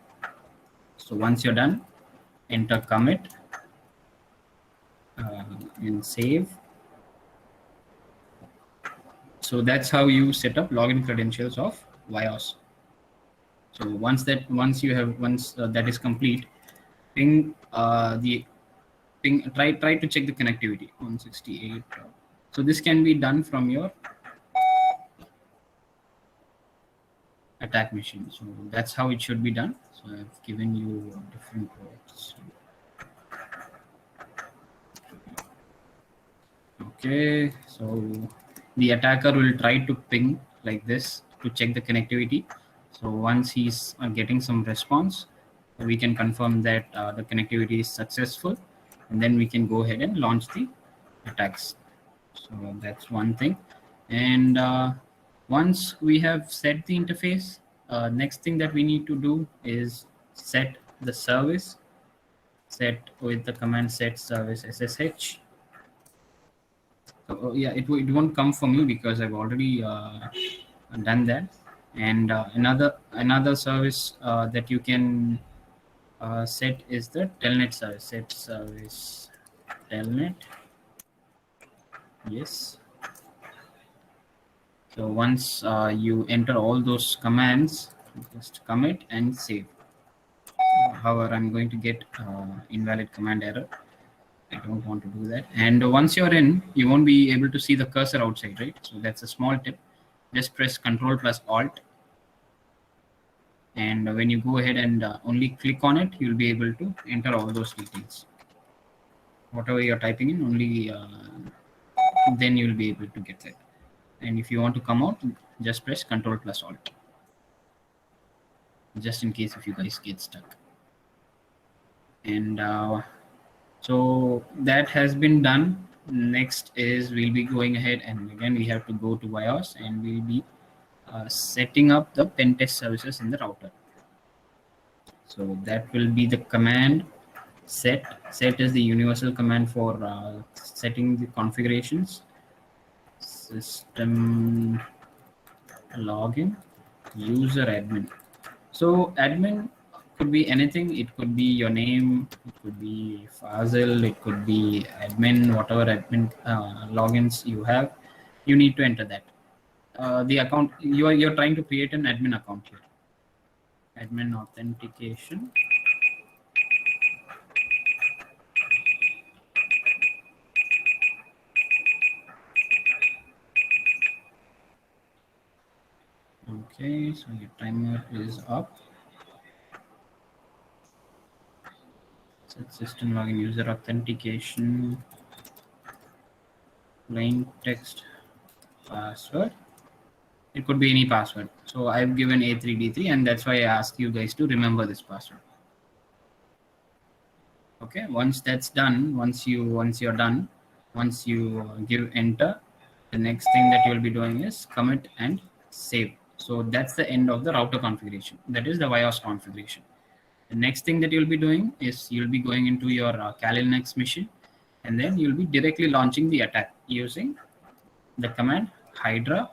So once you're done, enter commit and save. So that's how you set up login credentials of Wyos. So once that is complete, ping the ping try to check the connectivity 168. So this can be done from your attack machine. So that's how it should be done. So I've given you different ports. Okay, so the attacker will try to ping like this to check the connectivity. So once he's getting some response, we can confirm that the connectivity is successful, and then we can go ahead and launch the attacks. So that's one thing. And once we have set the interface, next thing that we need to do is set the service, set with the command set service SSH. So yeah, it won't come for me because I've already done that. And another service that you can set is the telnet service. Set service telnet. Yes. So once you enter all those commands, just commit and save. However, I'm going to get invalid command error. I don't want to do that. And once you're in, you won't be able to see the cursor outside, right? So that's a small tip. Just press Control plus Alt. And when you go ahead and only click on it, you'll be able to enter all those details. Whatever you're typing in, only then you'll be able to get that. And if you want to come out, just press Control plus Alt. Just in case if you guys get stuck. And so that has been done. Next is we'll be going ahead, and again we have to go to Wyos, and we'll be setting up the pen test services in the router. So that will be the command set. Set is the universal command for setting the configurations. System login user admin. So admin could be anything. It could be your name, it could be Fazil, it could be admin, whatever admin logins you have, you need to enter that. The account you're trying to create an admin account here. Admin authentication. Okay, so your timer is up. Set system login user authentication. Plain text password. It could be any password. So I've given A3D3, and that's why I ask you guys to remember this password. Okay, once that's done, once you're done, once you give enter, the next thing that you'll be doing is commit and save. So that's the end of the router configuration. That is the Wyos configuration. The next thing that you'll be doing is you'll be going into your Kali Linux machine, and then you'll be directly launching the attack using the command Hydra.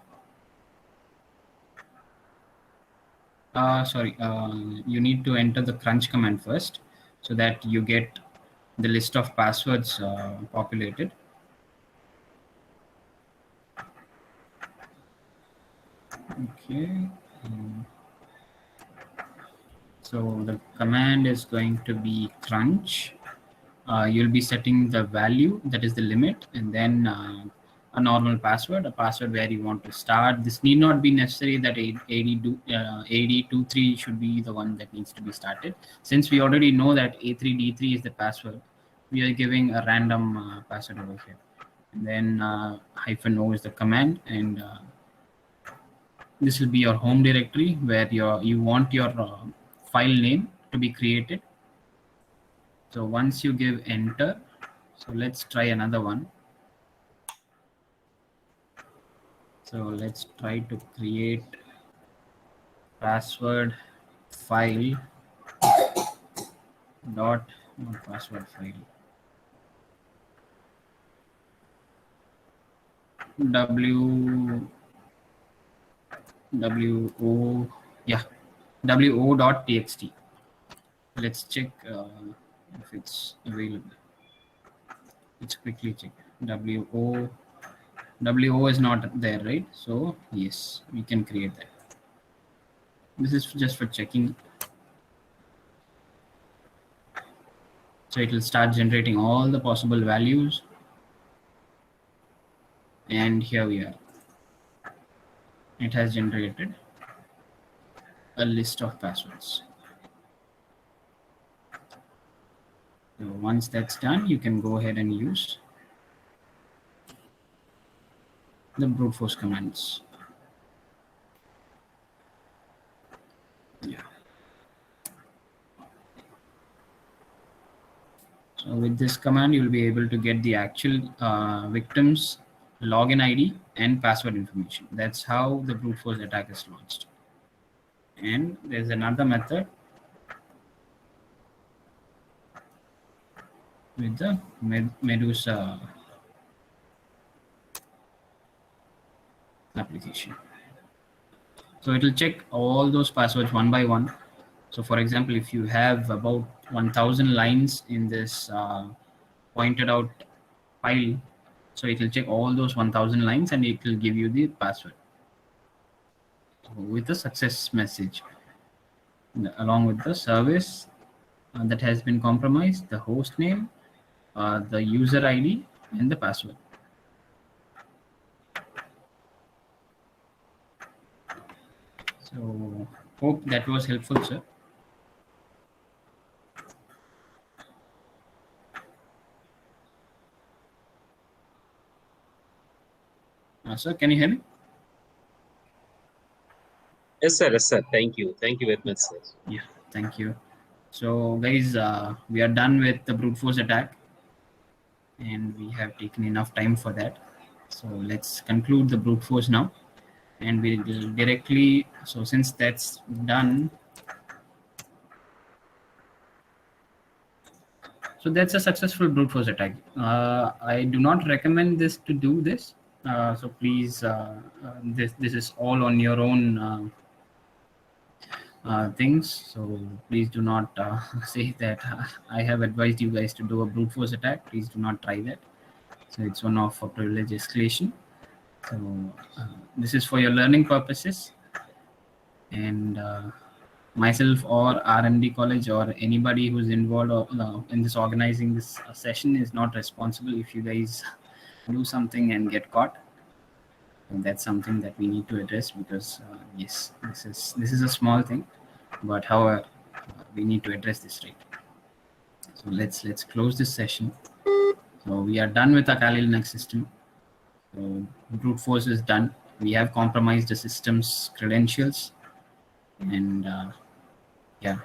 You need to enter the crunch command first so that you get the list of passwords populated. Okay. So the command is going to be crunch. You'll be setting the value, that is the limit, and then a normal password, a password where you want to start. This need not be necessary that AD23 should be the one that needs to be started. Since we already know that A3D3 is the password, we are giving a random password over here. And then -o is the command, and this will be your home directory where you want your file name to be created. So once you give enter, so let's try another one. So let's try to create password file dot not password file w wo yeah wo dot txt. Let's check if it's available. Let's quickly check. wo is not there, right? So yes, we can create that. This is just for checking. So it will start generating all the possible values. And here we are. It has generated a list of passwords. So once that's done, you can go ahead and use the brute force commands. Yeah. So with this command, you'll be able to get the actual victim's login ID and password information. That's how the brute force attack is launched. And there's another method with the Medusa application. So it will check all those passwords one by one. So for example, if you have about 1000 lines in this pointed out file, so it will check all those 1000 lines and it will give you the password with the success message along with the service that has been compromised, the host name, the user ID, and the password. So hope that was helpful, sir. Sir, can you hear me? Yes, sir. Yes, sir. Thank you. Thank you very much, sir. Yeah, thank you. So guys, we are done with the brute force attack and we have taken enough time for that. So let's conclude the brute force now. And we will directly, so since that's done, so that's a successful brute force attack. I do not recommend this to do this. So please, this is all on your own things. So please do not say that I have advised you guys to do a brute force attack. Please do not try that. So it's one of a privilege escalation. So this is for your learning purposes. And myself or R.M.D. college or anybody who's involved in this organizing this session is not responsible if you guys do something and get caught. And that's something that we need to address because yes, this is a small thing, but however we need to address this, right? So let's close this session. So we are done with our Kali Linux system. So brute force is done. We have compromised the system's credentials, and yeah.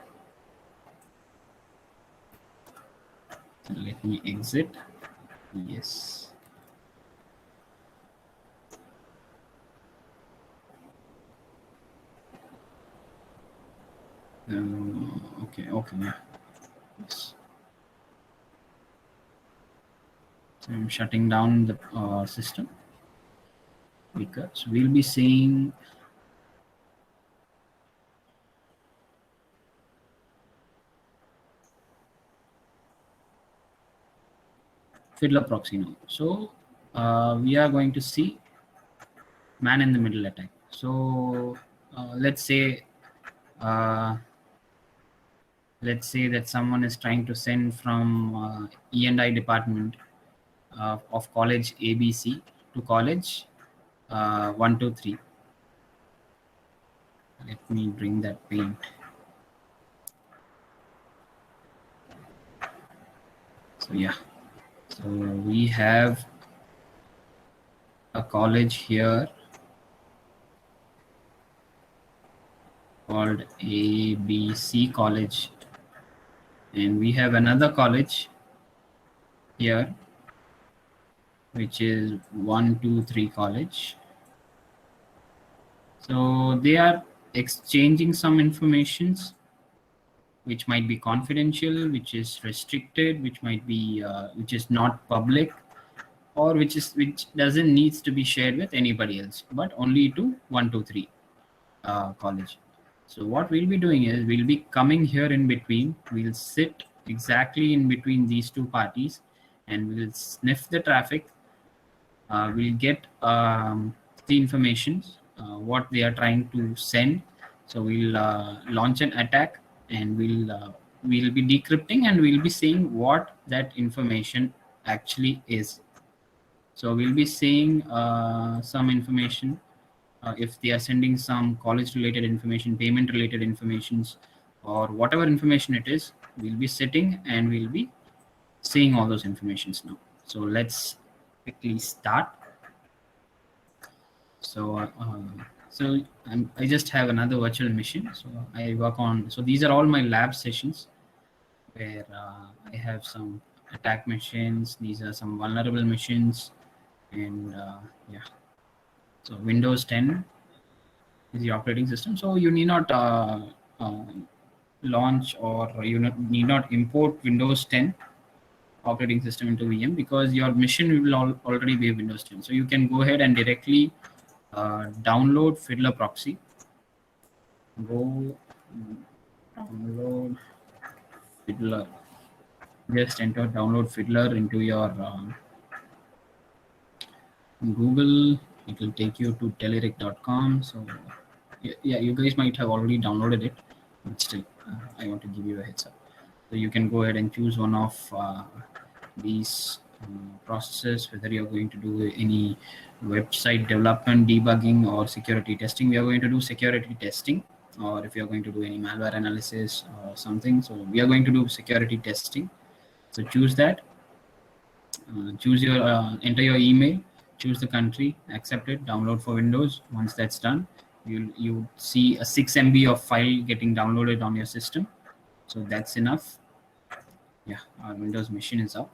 So let me exit. Yes. Okay. Yeah. Yes. So I'm shutting down the system because we'll be seeing Fiddler proxy now. So we are going to see man in the middle attack. So let's say that someone is trying to send from E&I department of college ABC to college 123. Let me bring that paint. So yeah, so we have a college here called ABC College, and we have another college here, which is 123 college. So they are exchanging some informations which might be confidential, which is restricted, which might be which is not public, or which doesn't needs to be shared with anybody else, but only to 123 college. So what we'll be doing is we'll be coming here in between. We'll sit exactly in between these two parties, and we'll sniff the traffic. We'll get the information what they are trying to send. So we'll launch an attack, and we'll be decrypting, and we'll be seeing what that information actually is. So we'll be seeing some information. If they are sending some college related information, payment related informations, or whatever information it is, we'll be sitting and we'll be seeing all those informations now. So let's quickly start. So I just have another virtual machine. So I work on, so these are all my lab sessions where I have some attack machines. These are some vulnerable machines, and yeah. So Windows 10 is the operating system. So you need not launch, or you need not import Windows 10 operating system into VM, because your machine will already be Windows 10. So you can go ahead and directly download Fiddler proxy. Go download Fiddler. Just enter download Fiddler into your Google. It will take you to telerik.com. So yeah, you guys might have already downloaded it, but still I want to give you a heads up. So you can go ahead and choose one of these processes, whether you're going to do any website development, debugging, or security testing. We are going to do security testing, or if you're going to do any malware analysis or something. So we are going to do security testing. So choose that. Choose your enter your email, choose the country, accept it, download for Windows. Once that's done, you see a 6 MB of file getting downloaded on your system. So that's enough. Yeah, our Windows machine is up.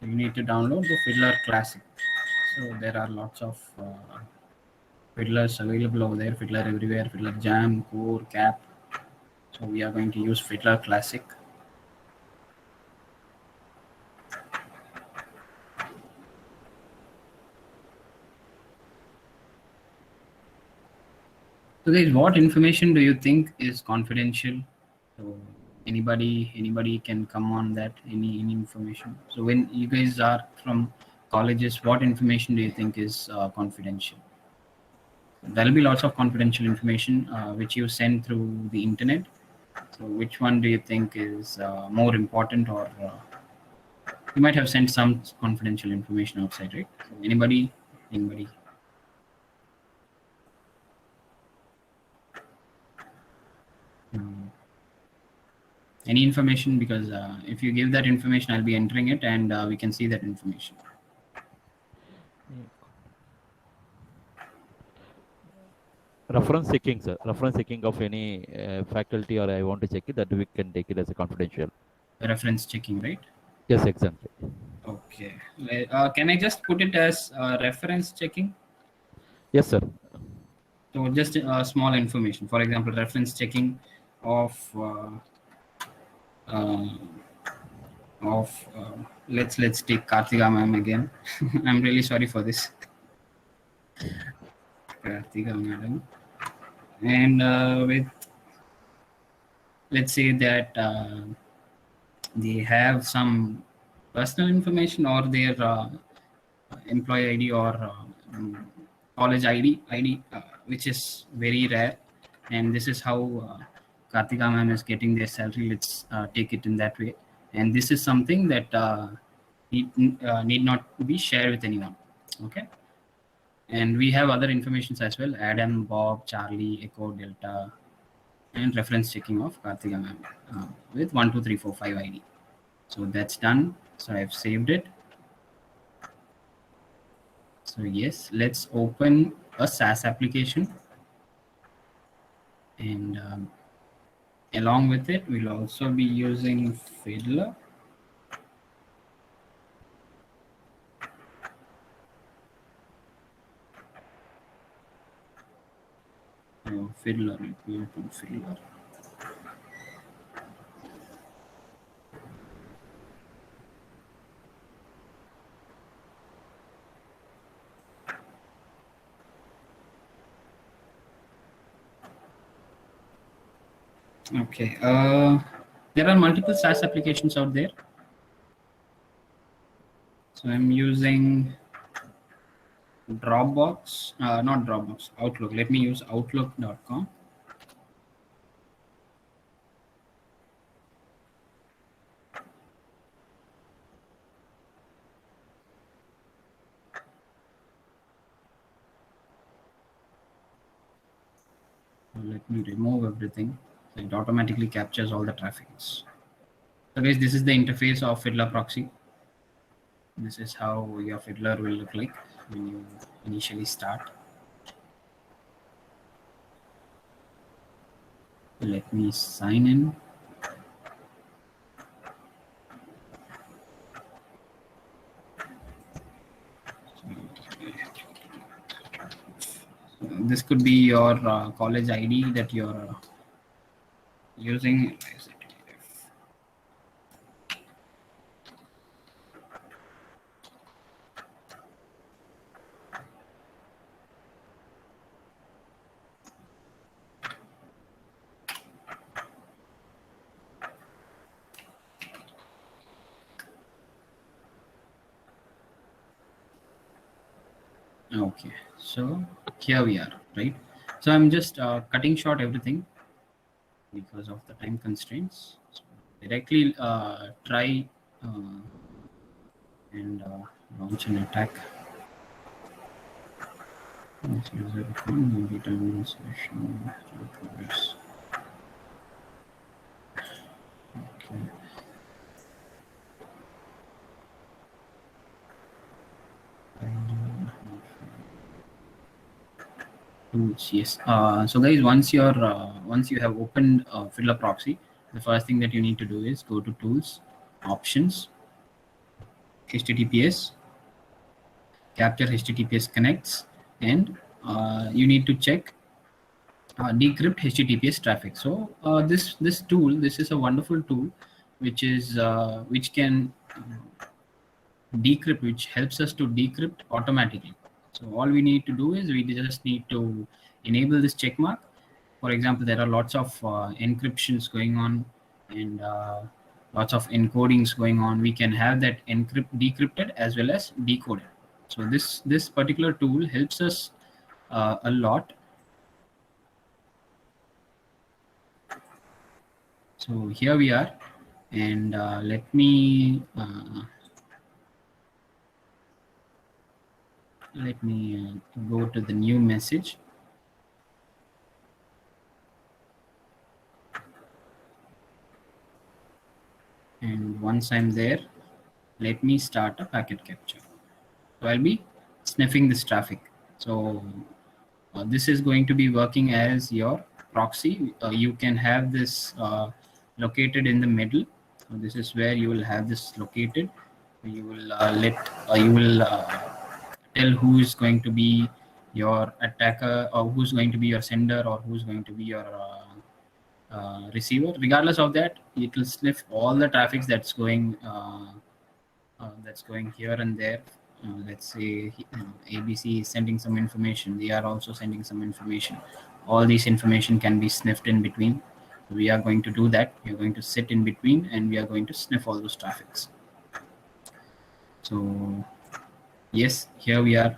You need to download the Fiddler Classic. So there are lots of Fiddlers available over there. Fiddler Everywhere, Fiddler Jam, Core, Cap. So we are going to use Fiddler Classic. So guys, what information do you think is confidential? So anybody can come on that, any information. So when you guys are from colleges, what information do you think is confidential? There'll be lots of confidential information which you send through the internet. So which one do you think is more important, or you might have sent some confidential information outside, right? So anybody? Any information, because if you give that information, I'll be entering it, and we can see that information. Reference checking, sir. Reference checking of any faculty, or I want to check it, that we can take it as a confidential. Reference checking, right? Yes, exactly. Okay. Can I just put it as reference checking? Yes, sir. So just small information. For example, reference checking of let's take Kartika ma'am again. I'm really sorry for this. Kartika madam. And with, let's say that they have some personal information, or their employee ID, or college ID, which is very rare. And this is how Kartika ma'am is getting their salary, let's take it in that way. And this is something that need not be shared with anyone. Okay. And we have other informations as well: Adam, Bob, Charlie, Echo, Delta, and reference checking of Kartika ma'am with 1, 2, 3, 4, 5 ID. So that's done. So I've saved it. So yes, let's open a SaaS application, and along with it, we'll also be using Fiddler. Fiddler, let me open Fiddler. Okay, there are multiple SaaS applications out there. So I'm using Dropbox, not Dropbox, Outlook. Let me use outlook.com. Let me remove everything. So it automatically captures all the traffics. So guys, this is the interface of Fiddler proxy. This is how your Fiddler will look like when you initially start. Let me sign in. So this could be your college ID that you're using. Okay, so here we are, right? So I'm just cutting short everything because of the time constraints. So directly try and launch an attack. This user account will be done in session. Okay. Tools, yes. So guys, once you have opened Fiddler proxy, the first thing that you need to do is go to Tools, Options, HTTPS, Capture HTTPS Connects, and you need to check decrypt HTTPS traffic. So this tool, this is a wonderful tool, which can decrypt, which helps us to decrypt automatically. So all we need to do is we just need to enable this check mark. For example, there are lots of encryptions going on and lots of encodings going on. We can have that decrypted as well as decoded. So this particular tool helps us a lot. So here we are, and let me go to the new message. And once I'm there, let me start a packet capture. So I'll be sniffing this traffic. So this is going to be working as your proxy. You can have this located in the middle. So this is where you will have this located. You will tell who is going to be your attacker, or who's going to be your sender, or who's going to be your receiver. Regardless of that, it will sniff all the traffics that's going here and there. Let's say ABC is sending some information, they are also sending some information. All these information can be sniffed in between. We are going to do that. We are going to sit in between and we are going to sniff all those traffics. So yes, here we are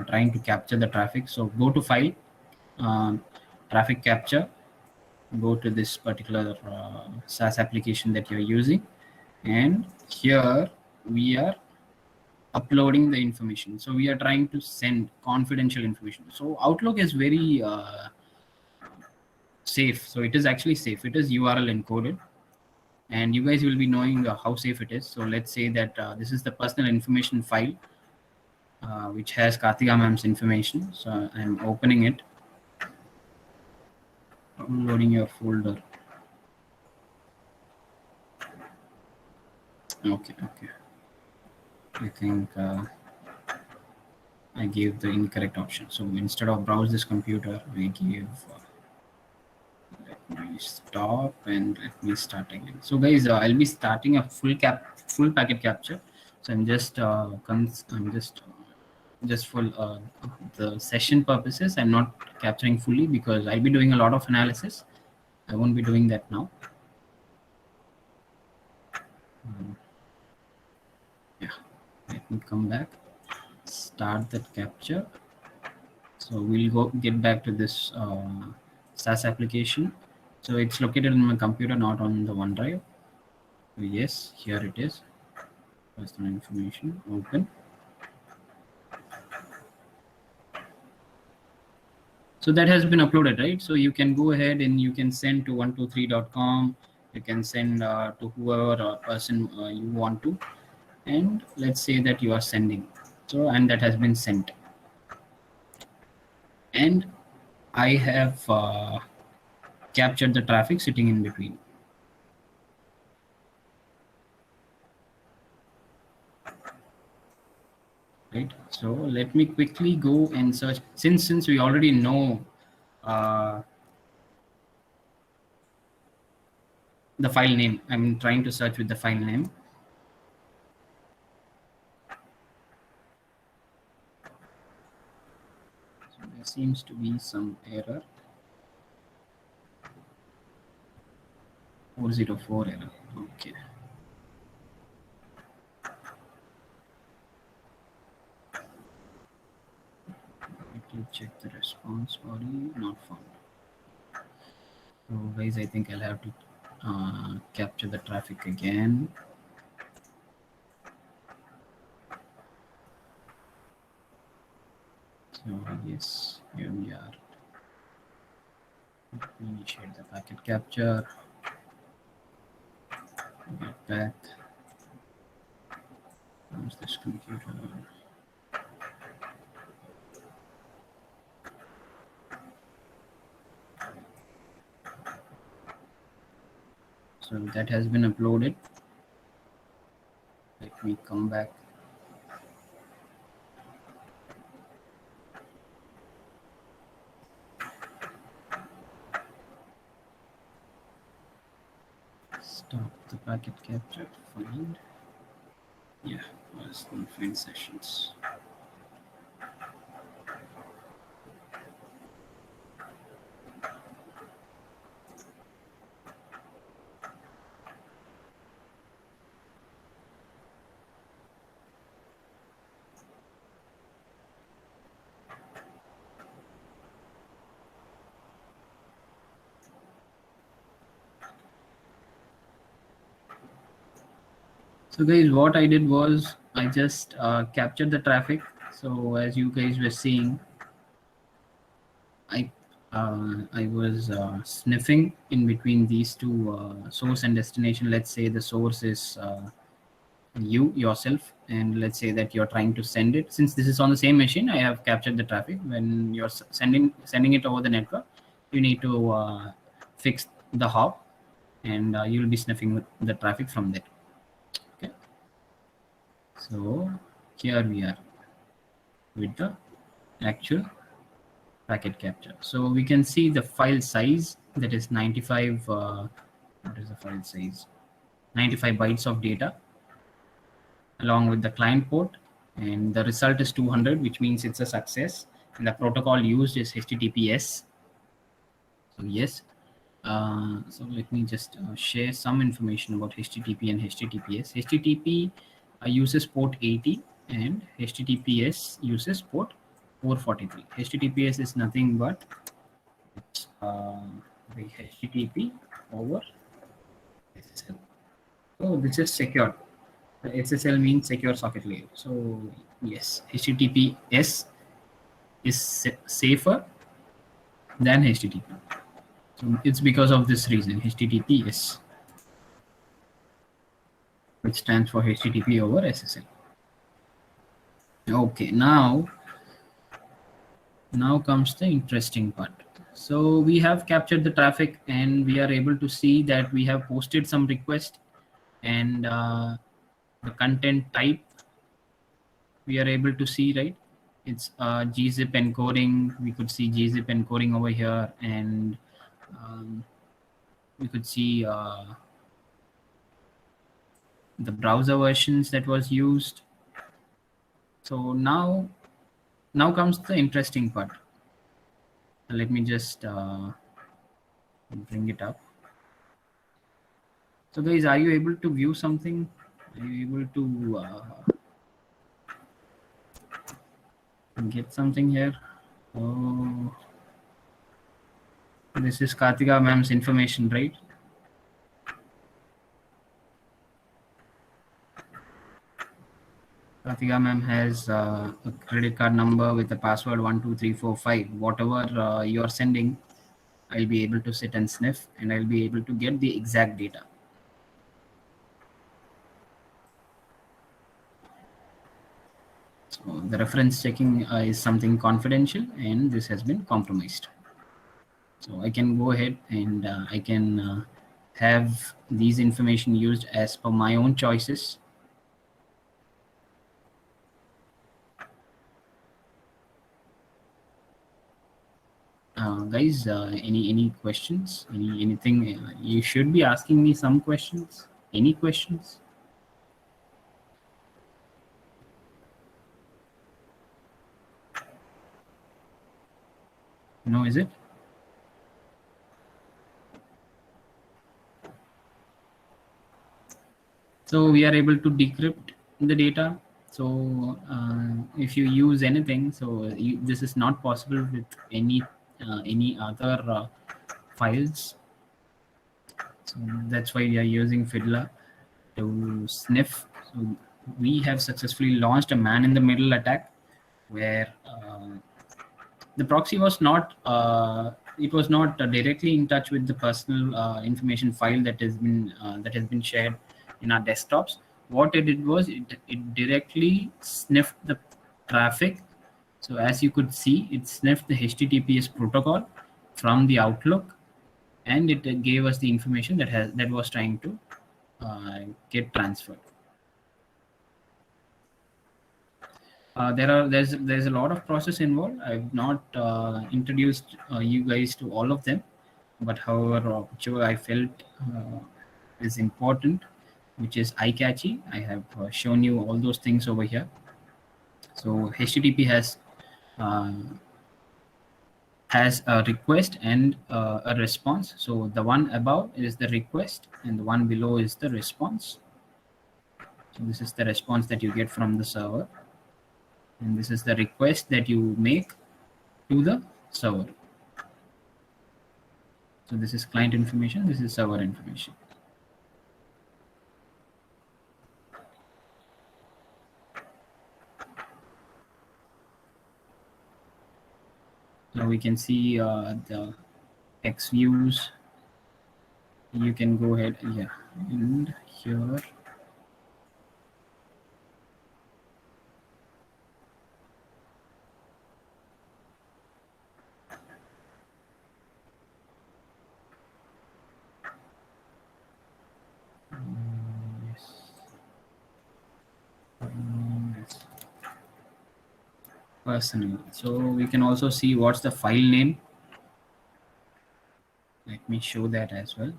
trying to capture the traffic. So go to File, Traffic Capture, go to this particular SaaS application that you're using, and here we are uploading the information. So we are trying to send confidential information. So Outlook is very safe. So it is actually safe. It is URL encoded, and you guys will be knowing how safe it is. So let's say that this is the personal information file which has Kartika ma'am's information. So I'm opening it, downloading your folder. Okay. I think I gave the incorrect option. So instead of browse this computer, I give let me stop and let me start again. So guys, I'll be starting a full packet capture. So I'm just just for the session purposes, I'm not capturing fully because I'll be doing a lot of analysis. I won't be doing that now. Yeah, let me come back, start that capture. So we'll get back to this SaaS application. So it's located in my computer, not on the OneDrive. So yes, here it is. Personal information, open. So that has been uploaded, right? So you can go ahead and you can send to 123.com. You can send to whoever person you want to. And let's say that you are sending. So, and that has been sent. And I have captured the traffic sitting in between. Right. So let me quickly go and search. Since we already know the file name, I'm trying to search with the file name. So there seems to be some error. 404 error. Okay. Quickly check the response body, not found. So guys, I think I'll have to capture the traffic again. So yes, here we are. Let me initiate the packet capture. Get back. Where's this computer? So that has been uploaded. Let me come back. Stop the packet capture, find. Yeah, was not find sessions. So guys, what I did was I just captured the traffic. So as you guys were seeing, I was sniffing in between these two source and destination. Let's say the source is you yourself, and let's say that you're trying to send it. Since this is on the same machine, I have captured the traffic. When you're sending it over the network, you need to fix the hop, and you'll be sniffing with the traffic from there. Okay. So here we are with the actual packet capture. So we can see the file size, that is 95. What is the file size? 95 bytes of data, along with the client port, and the result is 200, which means it's a success. And the protocol used is HTTPS. So yes. So let me just share some information about HTTP and HTTPS. HTTP uses port 80 and HTTPS uses port 443. HTTPS is nothing but the HTTP over SSL. So this is secured. The SSL means secure socket layer. So yes, HTTPS is safer than HTTP. So it's because of this reason, HTTPS, which stands for HTTP over SSL. Okay, now comes the interesting part. So we have captured the traffic and we are able to see that we have posted some request, and the content type we are able to see, right? It's gzip encoding. We could see gzip encoding over here, and we could see the browser versions that was used. So now comes the interesting part. Let me just bring it up. So guys, are you able to view something? Are you able to get something here? Oh, this is Kartika ma'am's information, right? Kartika ma'am has a credit card number with a password 12345. Whatever you are sending, I'll be able to sit and sniff, and I'll be able to get the exact data. So the reference checking is something confidential, and this has been compromised. So I can go ahead and I can have these information used as per my own choices. Guys, any questions? Anything? You should be asking me some questions. Any questions? No, is it? So we are able to decrypt the data. So if you use anything, so this is not possible with any other files. So that's why we are using Fiddler to sniff. So we have successfully launched a man-in-the-middle attack, where the proxy was not directly in touch with the personal information file that has been shared in our desktops. What it did was it directly sniffed the traffic. So as you could see, it sniffed the HTTPS protocol from the Outlook, and it gave us the information that was trying to get transferred. There's a lot of process involved. I've not introduced you guys to all of them, but however, whichever I felt is important, which is eye-catchy, I have shown you all those things over here. So HTTP has a request and a response. So the one above is the request, and the one below is the response. So this is the response that you get from the server, and this is the request that you make to the server. So this is client information, this is server information. So we can see the X views. You can go ahead, yeah, and here. Personal. So we can also see what's the file name. Let me show that as well.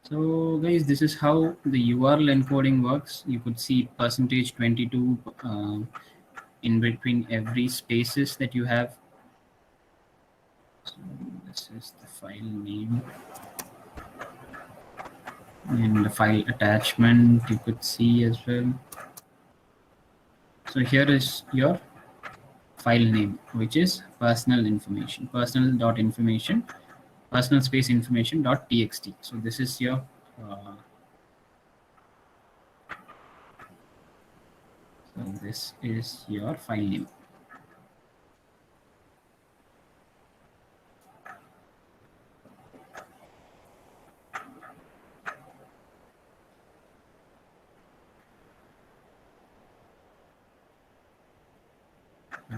So guys, this is how the URL encoding works. You could see %22 in between every spaces that you have. So this is the file name. And the file attachment you could see as well. So here is your file name, which is personal information, personal.information, personal space information.txt. So this is your file name.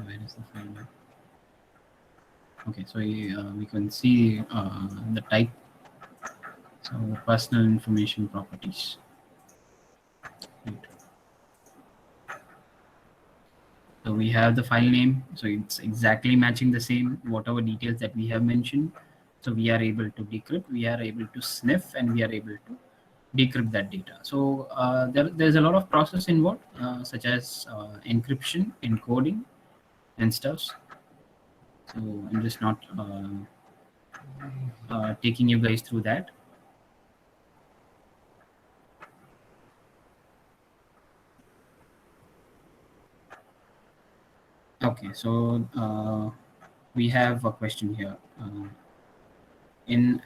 Where is the file name? Okay, so we can see the type. So personal information properties. Right. So we have the file name, so it's exactly matching the same whatever details that we have mentioned. So we are able to decrypt, we are able to sniff, and we are able to decrypt that data. So there's a lot of process involved, such as encryption, encoding, and stuff. So I'm just not taking you guys through that. Okay, so we have a question here. In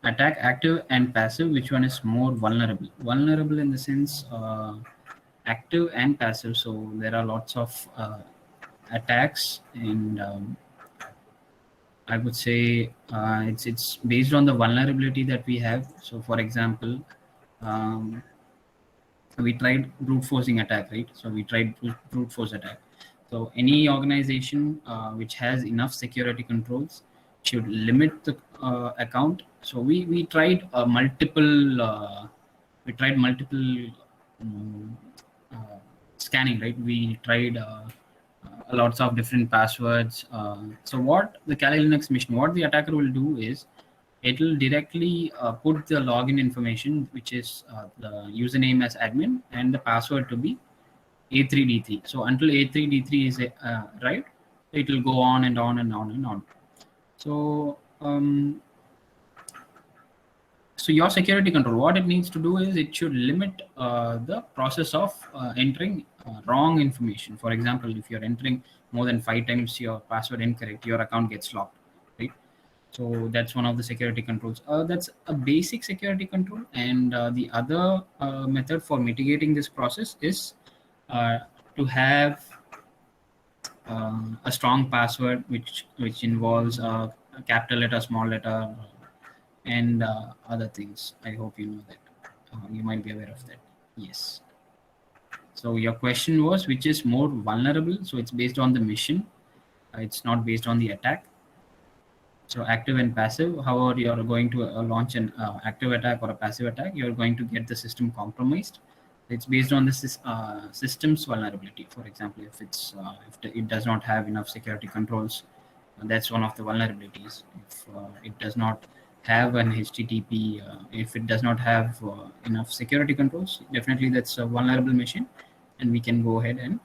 attack active and passive, which one is more vulnerable? Vulnerable in the sense active and passive. So there are lots of attacks, and I would say it's based on the vulnerability that we have. So for example, um, we tried brute forcing attack, right? So we tried brute force attack. So any organization which has enough security controls should limit the account. So we tried multiple um, uh, scanning, right? We tried lots of different passwords. So what the Kali Linux machine, what the attacker will do is it will directly put the login information, which is the username as admin and the password to be A3D3. So until A3D3 is right, it will go on and on and on and on. So so your security control, what it needs to do is it should limit the process of entering wrong information. For example, if you're entering more than 5 times your password incorrect, your account gets locked, right? So that's one of the security controls. That's a basic security control. And the other method for mitigating this process is uh, to have a strong password, which involves a capital letter, small letter, and other things. I hope you know that. You might be aware of that. Yes. So your question was which is more vulnerable. So it's based on the mission. It's not based on the attack. So active and passive. However, you're going to launch an active attack or a passive attack, you're going to get the system compromised. It's based on the system's vulnerability. For example, if it does not have enough security controls, that's one of the vulnerabilities. If it does not have an HTTP, if it does not have enough security controls, definitely that's a vulnerable machine, and we can go ahead and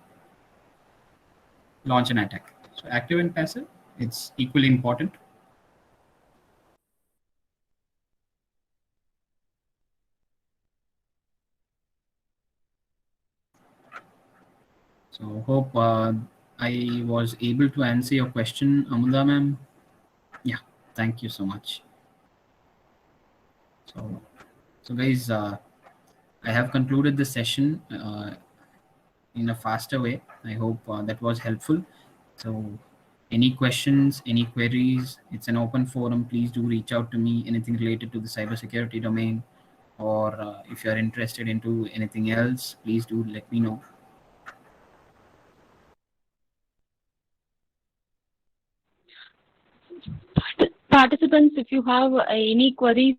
launch an attack. So active and passive, it's equally important. So hope I was able to answer your question, Amanda ma'am. Yeah, thank you so much. So guys, I have concluded the session in a faster way. I hope that was helpful. So any questions, any queries, it's an open forum. Please do reach out to me, anything related to the cybersecurity domain, or if you're interested into anything else, please do let me know. Participants, if you have any queries,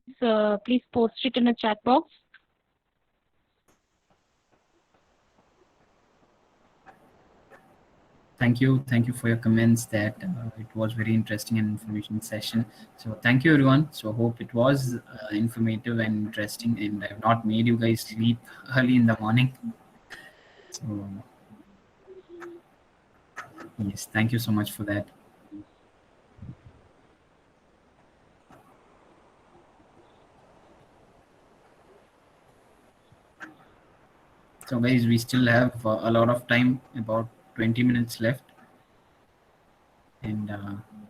please post it in a chat box. Thank you for your comments. That it was very interesting and information session. So thank you everyone. So hope it was informative and interesting, and I have not made you guys sleep early in the morning. So yes, thank you so much for that. So guys, we still have a lot of time, about 20 minutes left. And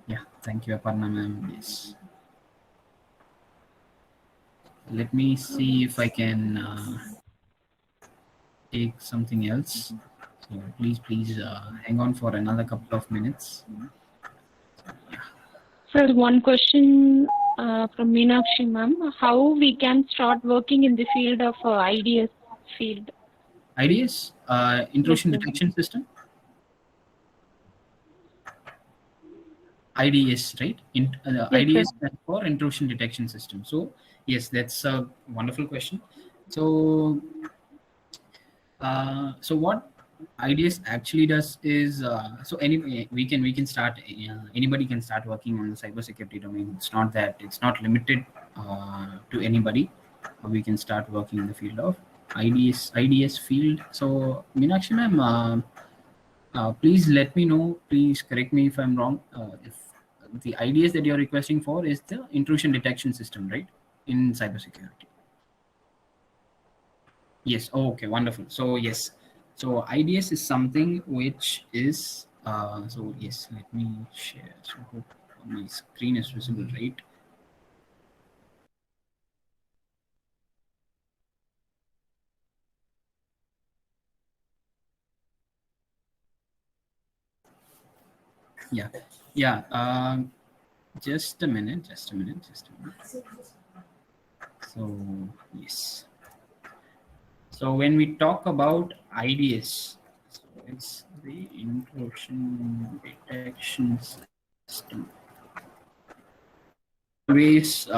yeah, thank you, Aparna ma'am. Yes. Let me see if I can take something else. So please hang on for another couple of minutes. Sir, one question from Meenakshi ma'am. How we can start working in the field of IDS field? IDS, intrusion Yes, sir. detection system. IDS, right? Yes, sir. IDS stands for intrusion detection system. So yes, that's a wonderful question. So so what IDS actually does is so anyway we can start anybody can start working on the cybersecurity domain. It's not limited to anybody. We can start working in the field of IDS field. So Meenakshi ma'am, please let me know. Please correct me if I'm wrong. If the IDS that you're requesting for is the intrusion detection system, right, in cybersecurity? Yes. Oh, okay. Wonderful. So yes. So IDS is something which is so yes. Let me share. So hope my screen is visible, right? Yeah. Yeah. Just a minute. Just a minute. Just a minute. So yes. So when we talk about IDS, so it's the intrusion detection system. Always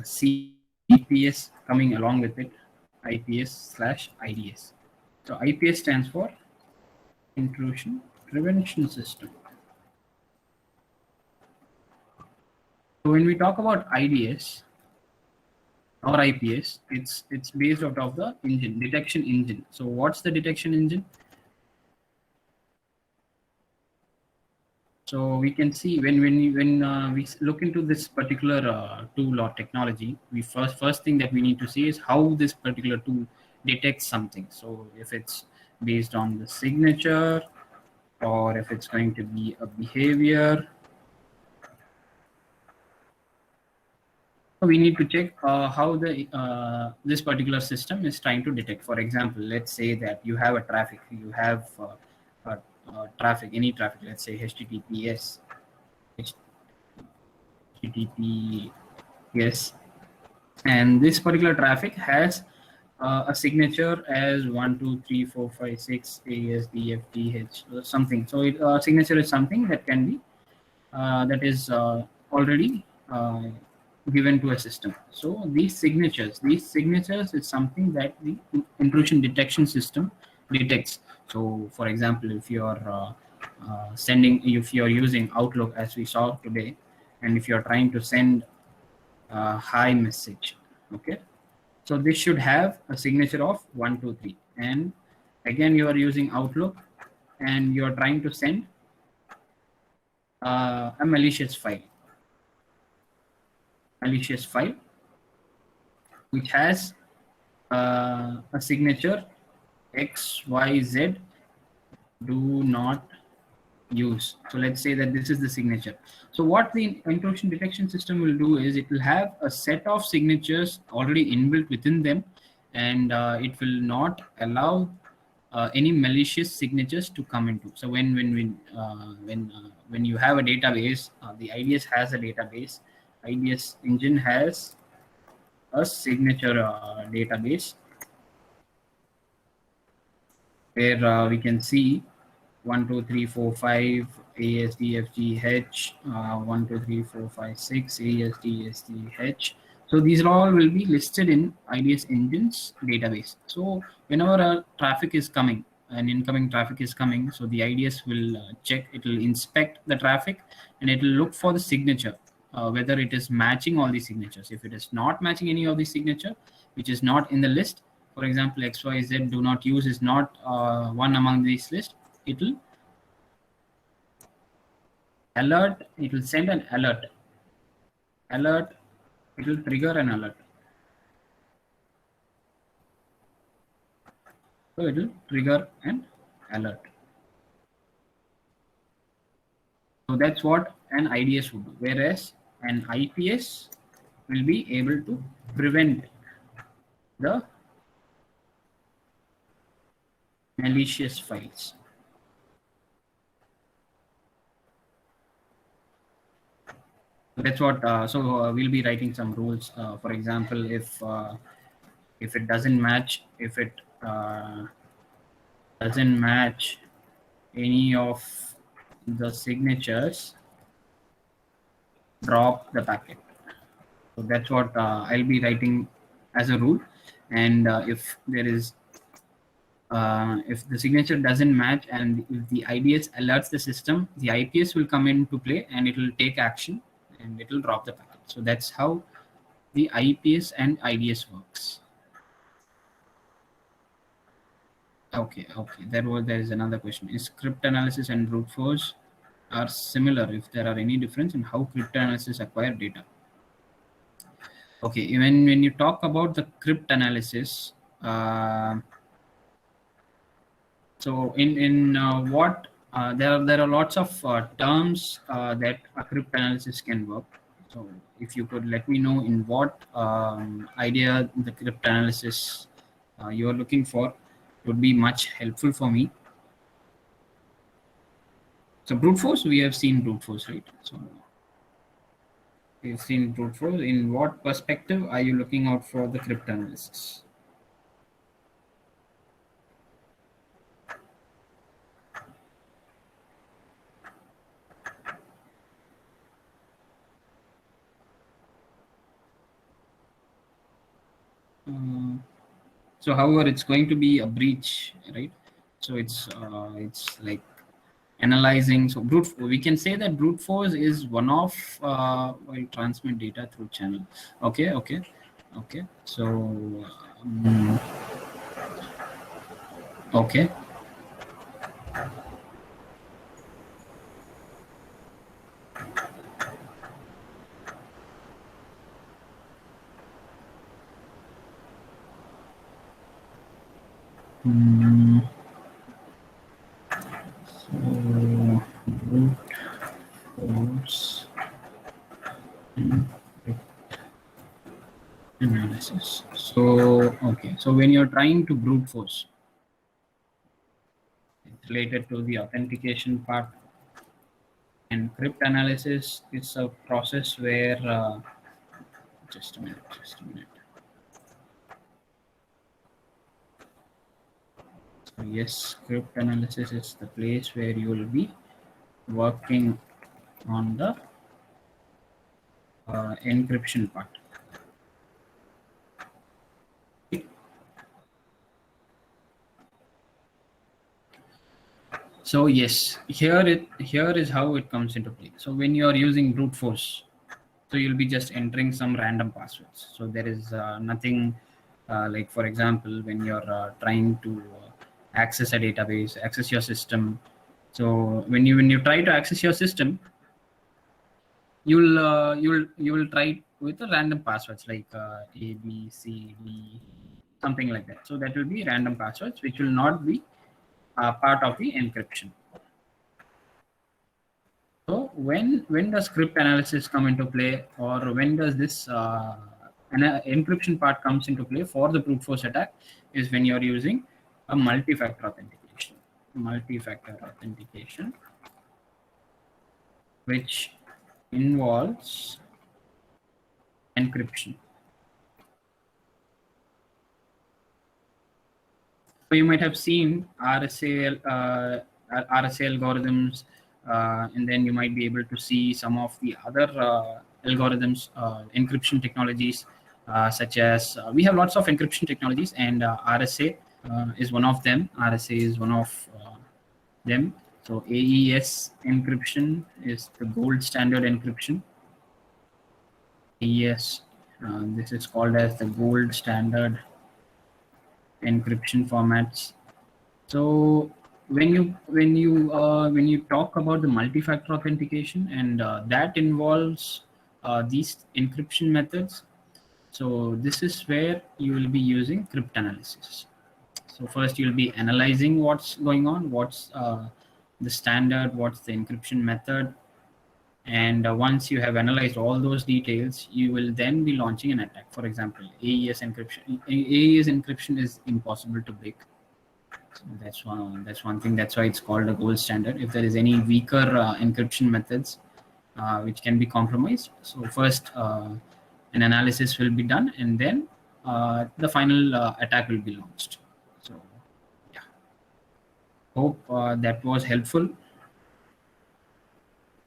see IPS coming along with it, IPS/IDS. So IPS stands for intrusion prevention system. So when we talk about IDS or IPS, it's based out of the engine, detection engine. So what's the detection engine? So we can see when we look into this particular tool or technology, we first thing that we need to see is how this particular tool detects something. So if it's based on the signature, or if it's going to be a behavior, we need to check how the this particular system is trying to detect. For example, let's say that you have a traffic, you have traffic, any traffic, let's say HTTPS, HTTPS, and this particular traffic has a signature as 12345 6 ASDFGH something. So signature is something that can be that is already given to a system. So these signatures is something that the intrusion detection system detects. So for example, if you're if you're using Outlook as we saw today, and if you're trying to send a hi message, okay, so this should have a signature of 123, and again you are using Outlook and you are trying to send a malicious file which has a signature XYZ do not use. So let's say that this is the signature. So what the intrusion detection system will do is it will have a set of signatures already inbuilt within them, and it will not allow any malicious signatures to come into. So when you have a database, the IDS has a database. IDS engine has a signature database where we can see 1 2 3 4 5 ASDFGH 1 2 3 4 5 6 ASDSDH. So these all will be listed in IDS engine's database. So whenever a traffic is coming, an incoming traffic is coming, so the IDS will check, it will inspect the traffic, and it will look for the signature, whether it is matching all these signatures. If it is not matching any of these signature, which is not in the list, for example, XYZ do not use is not one among these list, it will alert, it will send an alert, it will trigger an alert. So it will trigger an alert. So that's what an IDS would do, whereas an IPS will be able to prevent the malicious files. That's what. We'll be writing some rules. For example, if it doesn't match, if it doesn't match any of the signatures, drop the packet. So that's what I'll be writing as a rule. And if there is if the signature doesn't match and if the IDS alerts the system, the IPS will come into play and it will take action and it will drop the packet. So that's how the IPS and IDS works. Okay. There is another question. Is cryptanalysis and brute force are similar? If there are any difference in how cryptanalysis acquire data? Okay, when you talk about the cryptanalysis, so in what there are lots of terms that a cryptanalysis can work. So if you could let me know in what idea the cryptanalysis you are looking for, would be much helpful for me. So brute force, we have seen brute force, right? So we've seen brute force. In what perspective are you looking out for the cryptanalysis? So however, it's going to be a breach, right? So it's like analyzing. So we can say that brute force is one of while transmit data through channel. Okay. So okay. So brute force analysis. So okay. So when you're trying to brute force, it's related to the authentication part. And cryptanalysis is a process where just a minute. So yes, cryptanalysis is the place where you will be working on the encryption part. So yes, here is how it comes into play. So when you are using brute force, so you'll be just entering some random passwords. So there is nothing like, for example, when you're trying to access a database, access your system. So when you try to access your system, you'll try with a random passwords like A, B, C, D, something like that. So that will be random passwords, which will not be part of the encryption. So when does crypt analysis come into play, or when does this encryption part comes into play for the brute force attack, is when you're using a multi-factor authentication. Multi-factor authentication, which involves encryption. So you might have seen RSA algorithms, and then you might be able to see some of the other algorithms, encryption technologies, such as we have lots of encryption technologies, and RSA is one of them. RSA is one of them. So AES encryption is the gold standard encryption. AES, this is called as the gold standard encryption formats. So when you talk about the multi-factor authentication, and that involves these encryption methods, so this is where you will be using cryptanalysis. So first you'll be analyzing what's going on, what's the standard, what's the encryption method, and once you have analyzed all those details, you will then be launching an attack. For example, AES encryption. AES encryption is impossible to break. So that's one thing. That's why it's called a gold standard. If there is any weaker encryption methods which can be compromised, so first an analysis will be done, and then the final attack will be launched. So yeah, hope that was helpful.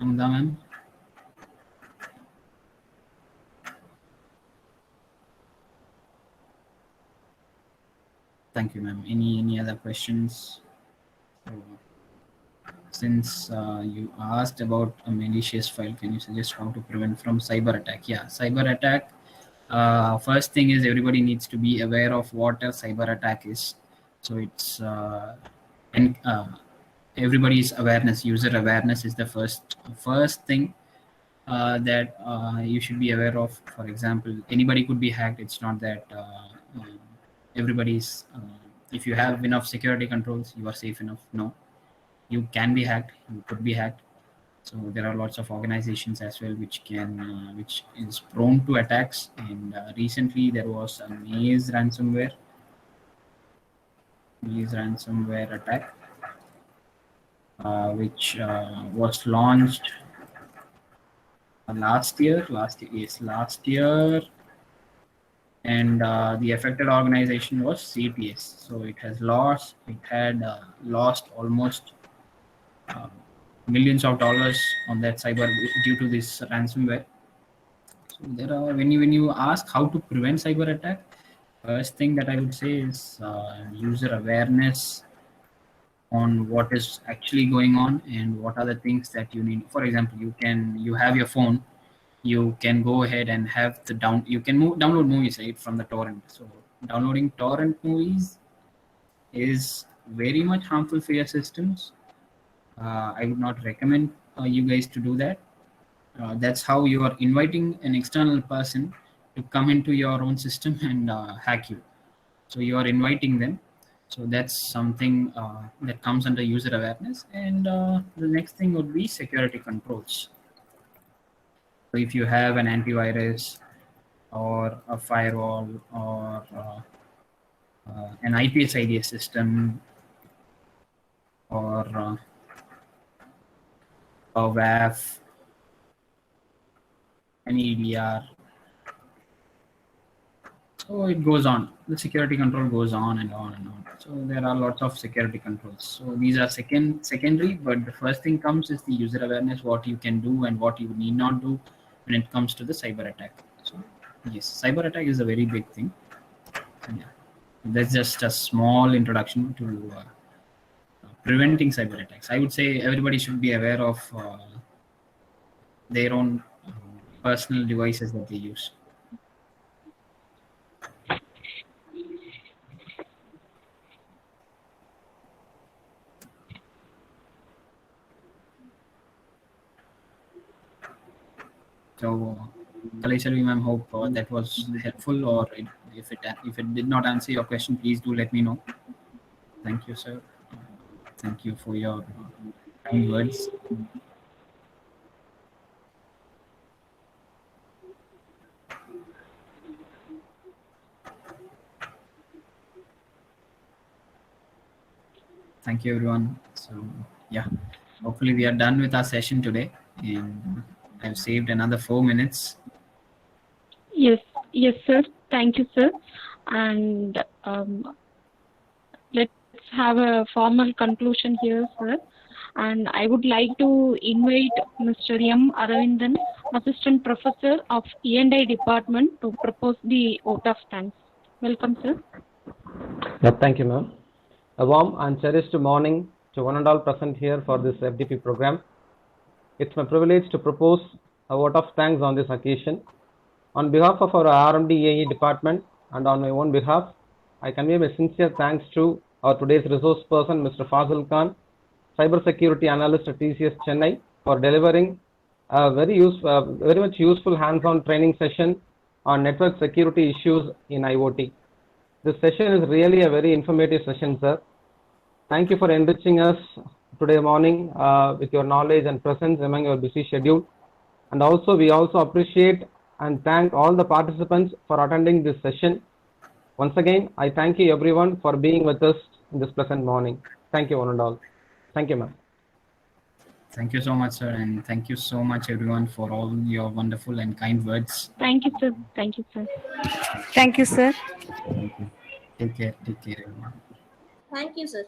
Amanda ma'am. Thank you, ma'am. Any other questions? So, since you asked about a malicious file, can you suggest how to prevent from cyber attack? Yeah, cyber attack. First thing is everybody needs to be aware of what a cyber attack is. So it's and everybody's awareness, user awareness is the first thing that you should be aware of. For example, anybody could be hacked. It's not that everybody's. If you have enough security controls, you are safe enough. No, you can be hacked. You could be hacked. So there are lots of organizations as well which is prone to attacks. And recently there was a Maze ransomware attack, which was launched last year, and the affected organization was CTS. So it had lost almost millions of dollars on that cyber due to this ransomware. So there are, when you ask how to prevent cyber attack, first thing that I would say is user awareness on what is actually going on and what are the things that you need. For example, you have your phone, you can go ahead and have you can download movies, right, from the torrent. So downloading torrent movies is very much harmful for your systems. I would not recommend you guys to do that. That's how you are inviting an external person to come into your own system and hack you. So you are inviting them. So that's something that comes under user awareness. And the next thing would be security controls. So if you have an antivirus or a firewall or an IPS IDS system or a WAF, an EDR, so it goes on. The security control goes on and on and on. So there are lots of security controls. So these are secondary, but the first thing comes is the user awareness, what you can do and what you need not do when it comes to the cyber attack. So yes, cyber attack is a very big thing. And yeah, that's just a small introduction to preventing cyber attacks. I would say everybody should be aware of their own personal devices that they use. So, Kaleshwari ma'am, hope that was helpful, or if it did not answer your question, please do let me know. Thank you, sir. Thank you for your kind words. Thank you, everyone. So yeah, hopefully we are done with our session today, and I've saved another 4 minutes. Yes, sir. Thank you, sir. And let's have a formal conclusion here, sir. And I would like to invite Mr. M. Aravindan, Assistant Professor of E&I Department, to propose the vote of thanks. Welcome, sir. Thank you, ma'am. A warm and cherished morning to one and all present here for this FDP program. It's my privilege to propose a vote of thanks on this occasion. On behalf of our R.M.D. AE department and on my own behalf, I convey my sincere thanks to our today's resource person, Mr. Fazil Khan, Cybersecurity Analyst at TCS Chennai, for delivering a very much useful hands-on training session on network security issues in IoT. This session is really a very informative session, sir. Thank you for enriching us today morning with your knowledge and presence among your busy schedule. And also, we also appreciate and thank all the participants for attending this session. Once again, I thank you everyone for being with us in this pleasant morning. Thank you one and all. Thank you, ma'am. Thank you so much, sir, and thank you so much, everyone, for all your wonderful and kind words. Thank you, sir. Thank you, sir. Thank you, sir. Thank you. Take care, everyone. Thank you, sir.